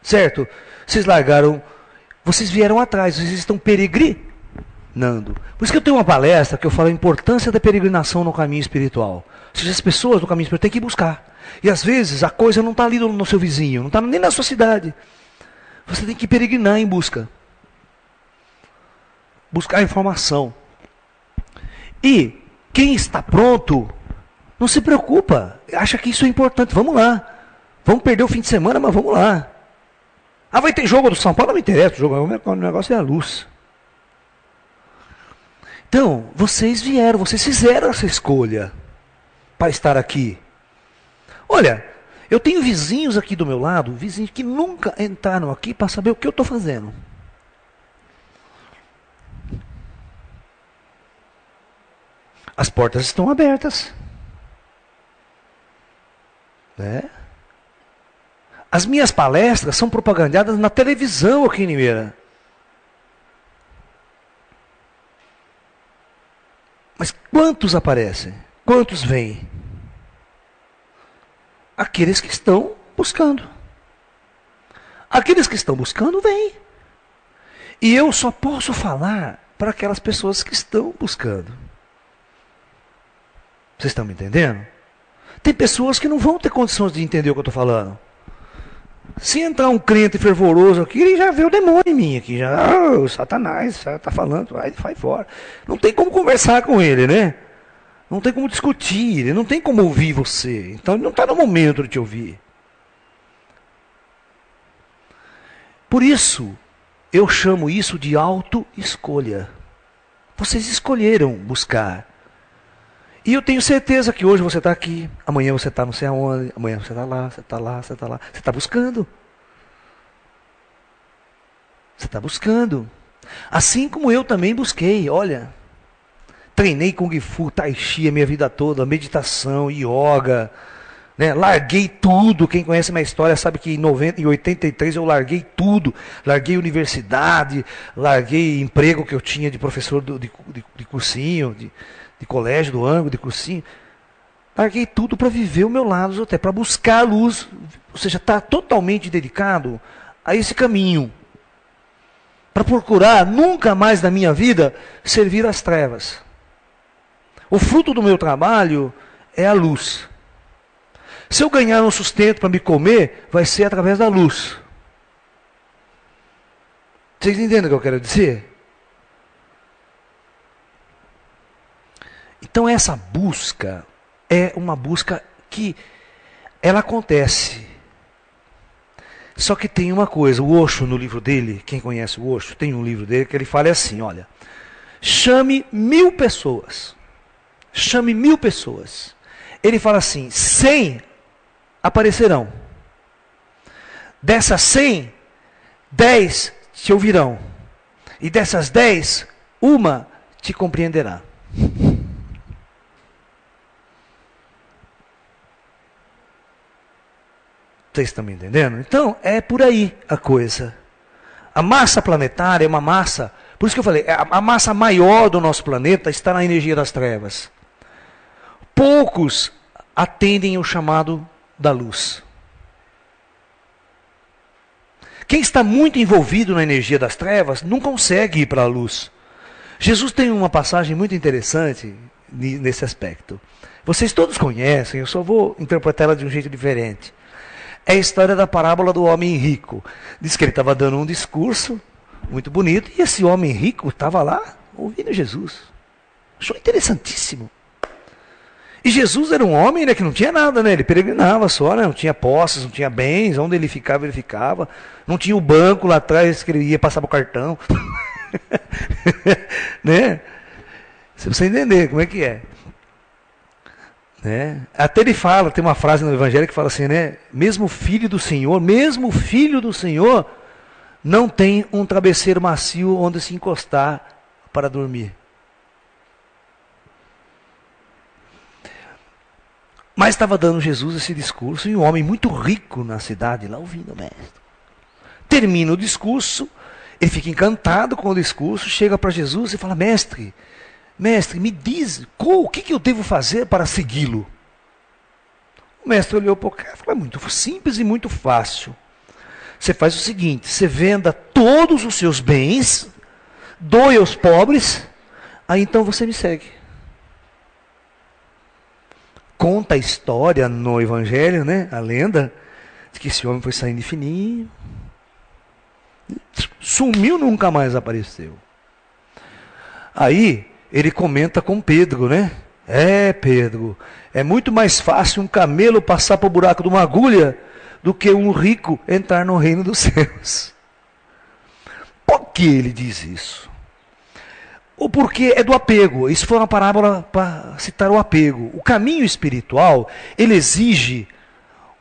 Certo? Vocês vieram atrás, vocês estão peregrinando. Por isso que eu tenho uma palestra que eu falo a importância da peregrinação no caminho espiritual. Ou seja, as pessoas no caminho espiritual têm que buscar. E às vezes a coisa não está ali no seu vizinho, não está nem na sua cidade. Você tem que peregrinar em busca. Buscar informação. E quem está pronto, não se preocupa, acha que isso é importante. Vamos lá. Vamos perder o fim de semana, mas vamos lá. Vai ter jogo do São Paulo? Não me interessa, o negócio é a luz. Então, vocês fizeram essa escolha para estar aqui. Olha, eu tenho vizinhos aqui do meu lado, vizinhos que nunca entraram aqui para saber o que eu estou fazendo. As portas estão abertas. Né? As minhas palestras são propagandeadas na televisão aqui em Limeira. Mas quantos aparecem? Quantos vêm? Aqueles que estão buscando. Aqueles que estão buscando, vêm. E eu só posso falar para aquelas pessoas que estão buscando. Vocês estão me entendendo? Tem pessoas que não vão ter condições de entender o que eu estou falando. Se entrar um crente fervoroso aqui, ele já vê o demônio em mim aqui. Já, o Satanás está falando, vai fora. Não tem como conversar com ele, né? Não tem como discutir, ele não tem como ouvir você. Então ele não está no momento de te ouvir. Por isso, eu chamo isso de autoescolha. Vocês escolheram buscar. E eu tenho certeza que hoje você está aqui, amanhã você está não sei aonde, amanhã você está lá, você está lá, você está lá. Você está buscando. Você está buscando. Assim como eu também busquei, olha. Treinei Kung Fu, Tai Chi a minha vida toda, meditação, yoga. Né? Larguei tudo. Quem conhece minha história sabe que em 83 eu larguei tudo. Larguei universidade, larguei emprego que eu tinha de professor de cursinho, de colégio, do ângulo, de cursinho. Larguei tudo para viver o meu lado, até para buscar a luz. Ou seja, estar totalmente dedicado a esse caminho. Para procurar nunca mais na minha vida servir às trevas. O fruto do meu trabalho é a luz. Se eu ganhar um sustento para me comer, vai ser através da luz. Vocês entendem o que eu quero dizer? Então essa busca é uma busca que ela acontece. Só que tem uma coisa, o Osho no livro dele, quem conhece o Osho, tem um livro dele que ele fala assim, olha, chame 1000 pessoas. Chame 1000 pessoas. Ele fala assim, 100 aparecerão. Dessas 100, 10 te ouvirão. E dessas 10, uma te compreenderá. Vocês estão me entendendo? Então, é por aí a coisa. A massa planetária é uma massa, por isso que eu falei, a massa maior do nosso planeta está na energia das trevas. Poucos atendem o chamado da luz. Quem está muito envolvido na energia das trevas não consegue ir para a luz. Jesus tem uma passagem muito interessante nesse aspecto. Vocês todos conhecem, eu só vou interpretar ela de um jeito diferente. É a história da parábola do homem rico. Diz que ele estava dando um discurso muito bonito e esse homem rico estava lá ouvindo Jesus. Achou interessantíssimo. E Jesus era um homem, né, que não tinha nada, né? Ele peregrinava só, né? Não tinha posses, não tinha bens, onde ele ficava, ele ficava. Não tinha o banco lá atrás que ele ia passar o cartão. Né? Se você entender como é que é. Né? Até ele fala, tem uma frase no Evangelho que fala assim, né? Mesmo o filho do Senhor não tem um travesseiro macio onde se encostar para dormir. Mas estava dando Jesus esse discurso e um homem muito rico na cidade lá ouvindo o mestre. Termina o discurso, ele fica encantado com o discurso, chega para Jesus e fala, mestre, me diz, o que eu devo fazer para segui-lo? O mestre olhou para o cara e falou, é muito simples e muito fácil. Você faz o seguinte, você venda todos os seus bens, doe aos pobres, aí então você me segue. Conta a história no Evangelho, né? A lenda, de que esse homem foi saindo de fininho, sumiu, nunca mais apareceu. Aí, ele comenta com Pedro, né? Pedro, é muito mais fácil um camelo passar por buraco de uma agulha do que um rico entrar no reino dos céus. Por que ele diz isso? Ou porque é do apego. Isso foi uma parábola para citar o apego. O caminho espiritual, ele exige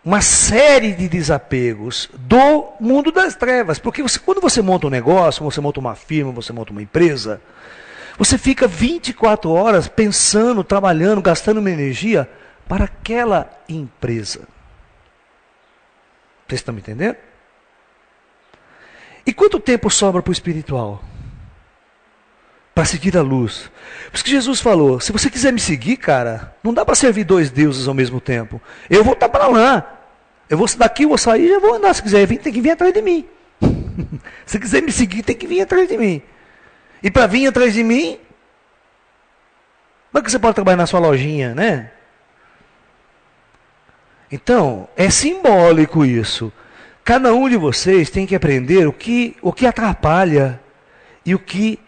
uma série de desapegos do mundo das trevas. Porque quando você monta um negócio, você monta uma firma, você monta uma empresa, você fica 24 horas pensando, trabalhando, gastando uma energia para aquela empresa. Vocês estão me entendendo? E quanto tempo sobra para o espiritual? Para seguir a luz. Por isso que Jesus falou, se você quiser me seguir, cara, não dá para servir 2 deuses ao mesmo tempo. Eu vou estar para lá. Daqui eu vou sair e já vou andar. Se quiser vir, tem que vir atrás de mim. Se quiser me seguir, tem que vir atrás de mim. E para vir atrás de mim, como é que você pode trabalhar na sua lojinha, né? Então, é simbólico isso. Cada um de vocês tem que aprender o que atrapalha e o que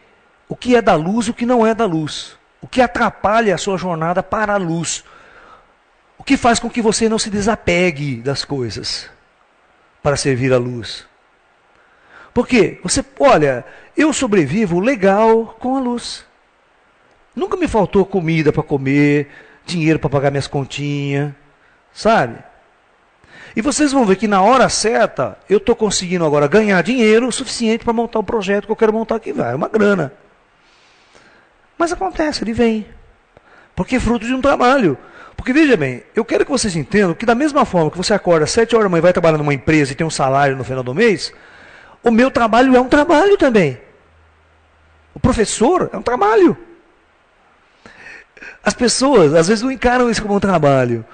é da luz e o que não é da luz. O que atrapalha a sua jornada para a luz. O que faz com que você não se desapegue das coisas para servir a luz. Porque você, olha, eu sobrevivo legal com a luz. Nunca me faltou comida para comer, dinheiro para pagar minhas continhas, sabe? E vocês vão ver que na hora certa, eu estou conseguindo agora ganhar dinheiro suficiente para montar o projeto que eu quero montar aqui. Vai, é uma grana. Mas acontece, ele vem. Porque é fruto de um trabalho. Porque veja bem, eu quero que vocês entendam que da mesma forma que você acorda às 7 horas da manhã e vai trabalhar numa empresa e tem um salário no final do mês, o meu trabalho é um trabalho também. O professor é um trabalho. As pessoas às vezes não encaram isso como um trabalho.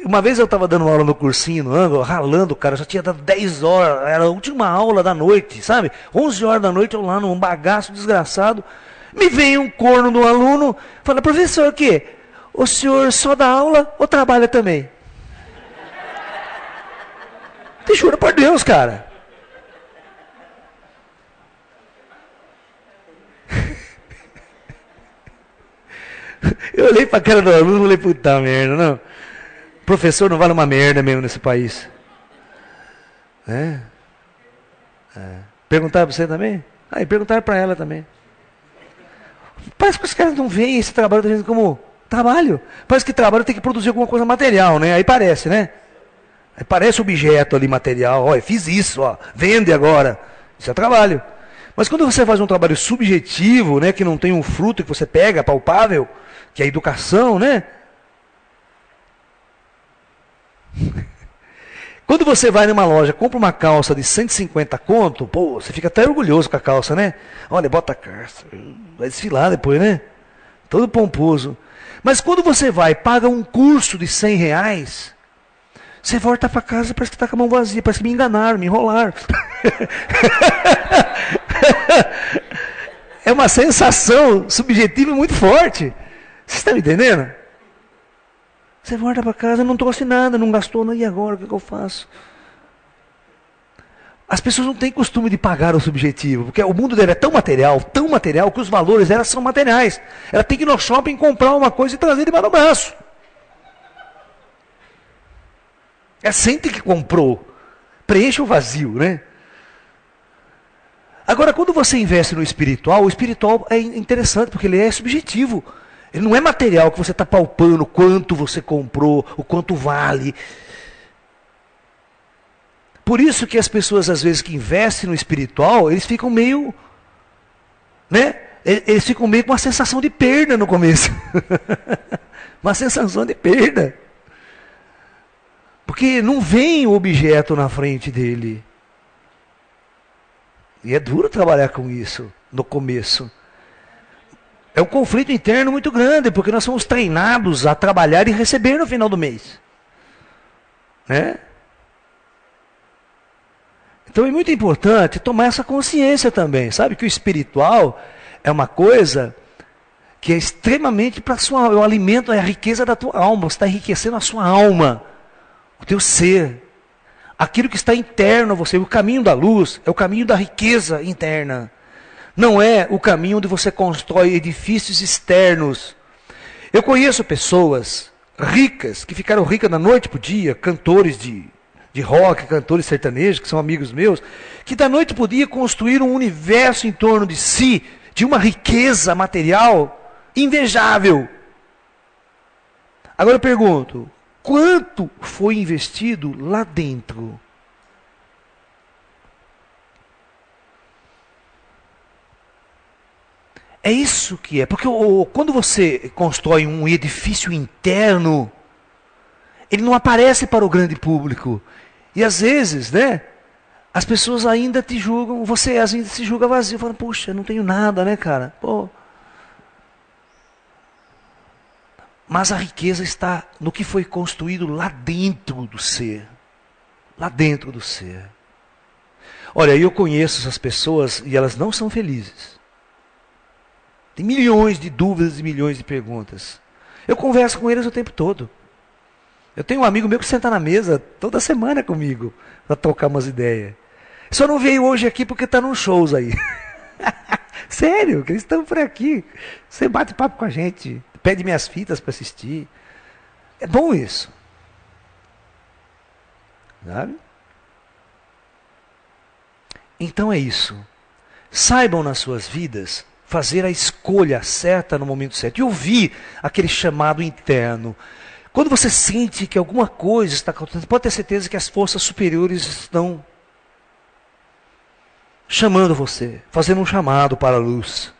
Uma vez eu estava dando aula no cursinho, no ângulo, ralando, cara, já tinha dado 10 horas, era a última aula da noite, sabe? 11 horas da noite eu lá num bagaço desgraçado, me vem um corno do aluno, fala, professor, o quê? O senhor só dá aula ou trabalha também? Te juro por Deus, cara. Eu olhei pra cara do aluno e falei, puta merda, não. Professor não vale uma merda mesmo nesse país. É? Perguntaram para você também? E perguntaram para ela também. Parece que os caras não veem esse trabalho como trabalho. Parece que trabalho tem que produzir alguma coisa material, né? Aí parece, né? Aí parece objeto ali material. Olha, fiz isso, ó, vende agora. Isso é trabalho. Mas quando você faz um trabalho subjetivo, né, que não tem um fruto que você pega, palpável, que é a educação, né? Quando você vai numa loja, compra uma calça de 150 conto, pô, você fica até orgulhoso com a calça, né? Olha, bota a calça, vai desfilar depois, né? Todo pomposo. Mas quando você vai e paga um curso de 100 reais, você volta para casa e parece que está com a mão vazia, parece que me enganaram, me enrolaram. É uma sensação subjetiva muito forte. Você está me entendendo? Você volta para casa, não trouxe nada, não gastou nada, e agora o que eu faço? As pessoas não têm costume de pagar o subjetivo, porque o mundo dela é tão material, que os valores delas são materiais. Ela tem que ir no shopping comprar uma coisa e trazer debaixo do braço. Ela sente que comprou, preenche o vazio, né? Agora, quando você investe no espiritual, o espiritual é interessante, porque ele é subjetivo. Ele não é material que você está palpando o quanto você comprou, o quanto vale. Por isso que as pessoas, às vezes, que investem no espiritual, eles ficam meio, né? Eles ficam meio com uma sensação de perda no começo. Uma sensação de perda. Porque não vem o objeto na frente dele. E é duro trabalhar com isso no começo. É um conflito interno muito grande, porque nós somos treinados a trabalhar e receber no final do mês. Né? Então é muito importante tomar essa consciência também, sabe? Que o espiritual é uma coisa que é extremamente para a sua alma, é o alimento, é a riqueza da tua alma, você está enriquecendo a sua alma, o teu ser. Aquilo que está interno a você, o caminho da luz, é o caminho da riqueza interna. Não é o caminho onde você constrói edifícios externos. Eu conheço pessoas ricas, que ficaram ricas da noite para o dia, cantores de rock, cantores sertanejos, que são amigos meus, que da noite para o dia construíram um universo em torno de si, de uma riqueza material invejável. Agora eu pergunto, quanto foi investido lá dentro? É isso que é, porque quando você constrói um edifício interno, ele não aparece para o grande público. E às vezes, né, as pessoas ainda te julgam, você ainda se julga vazio, fala, puxa, não tenho nada, né, cara? Pô. Mas a riqueza está no que foi construído lá dentro do ser. Lá dentro do ser. Olha, eu conheço essas pessoas e elas não são felizes. Tem milhões de dúvidas e milhões de perguntas. Eu converso com eles o tempo todo. Eu tenho um amigo meu que senta na mesa toda semana comigo para trocar umas ideias. Só não veio hoje aqui porque está nos shows aí. Sério, que eles estão por aqui. Você bate papo com a gente, pede minhas fitas para assistir. É bom isso. Sabe? Então é isso. Saibam nas suas vidas fazer a escolha certa no momento certo. E ouvir aquele chamado interno. Quando você sente que alguma coisa está acontecendo, pode ter certeza que as forças superiores estão chamando você, fazendo um chamado para a luz.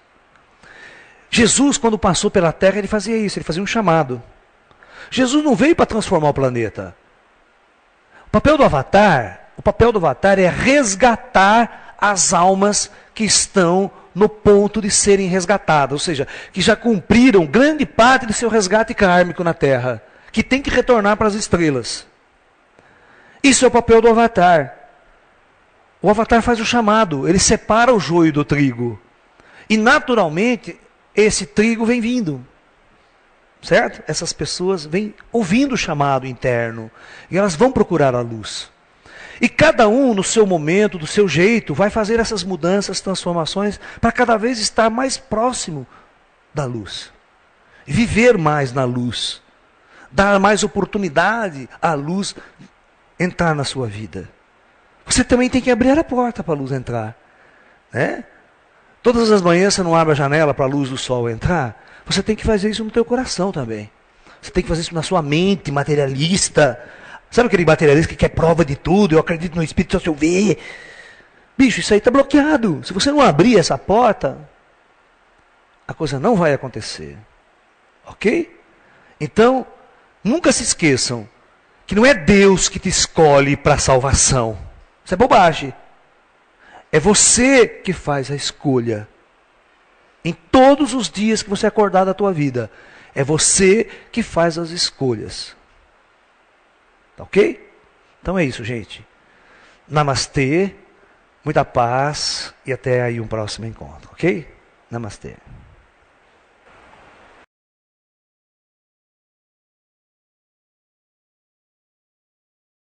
Jesus, quando passou pela terra, ele fazia isso, ele fazia um chamado. Jesus não veio para transformar o planeta. O papel do Avatar é resgatar as almas que estão no ponto de serem resgatadas, ou seja, que já cumpriram grande parte de seu resgate kármico na Terra, que tem que retornar para as estrelas. Isso é o papel do Avatar. O Avatar faz o chamado, ele separa o joio do trigo. E naturalmente, esse trigo vem vindo. Certo? Essas pessoas vêm ouvindo o chamado interno. E elas vão procurar a luz. E cada um, no seu momento, do seu jeito, vai fazer essas mudanças, transformações, para cada vez estar mais próximo da luz. E viver mais na luz. Dar mais oportunidade à luz entrar na sua vida. Você também tem que abrir a porta para a luz entrar. Né? Todas as manhãs você não abre a janela para a luz do sol entrar. Você tem que fazer isso no teu coração também. Você tem que fazer isso na sua mente materialista. Sabe aquele materialista que quer prova de tudo? Eu acredito no Espírito só se eu ver. Bicho, isso aí está bloqueado. Se você não abrir essa porta, a coisa não vai acontecer. Ok? Então, nunca se esqueçam que não é Deus que te escolhe para a salvação. Isso é bobagem. É você que faz a escolha. Em todos os dias que você acordar da tua vida. É você que faz as escolhas. Tá ok? Então é isso, gente. Namastê, muita paz e até aí um próximo encontro, ok? Namastê.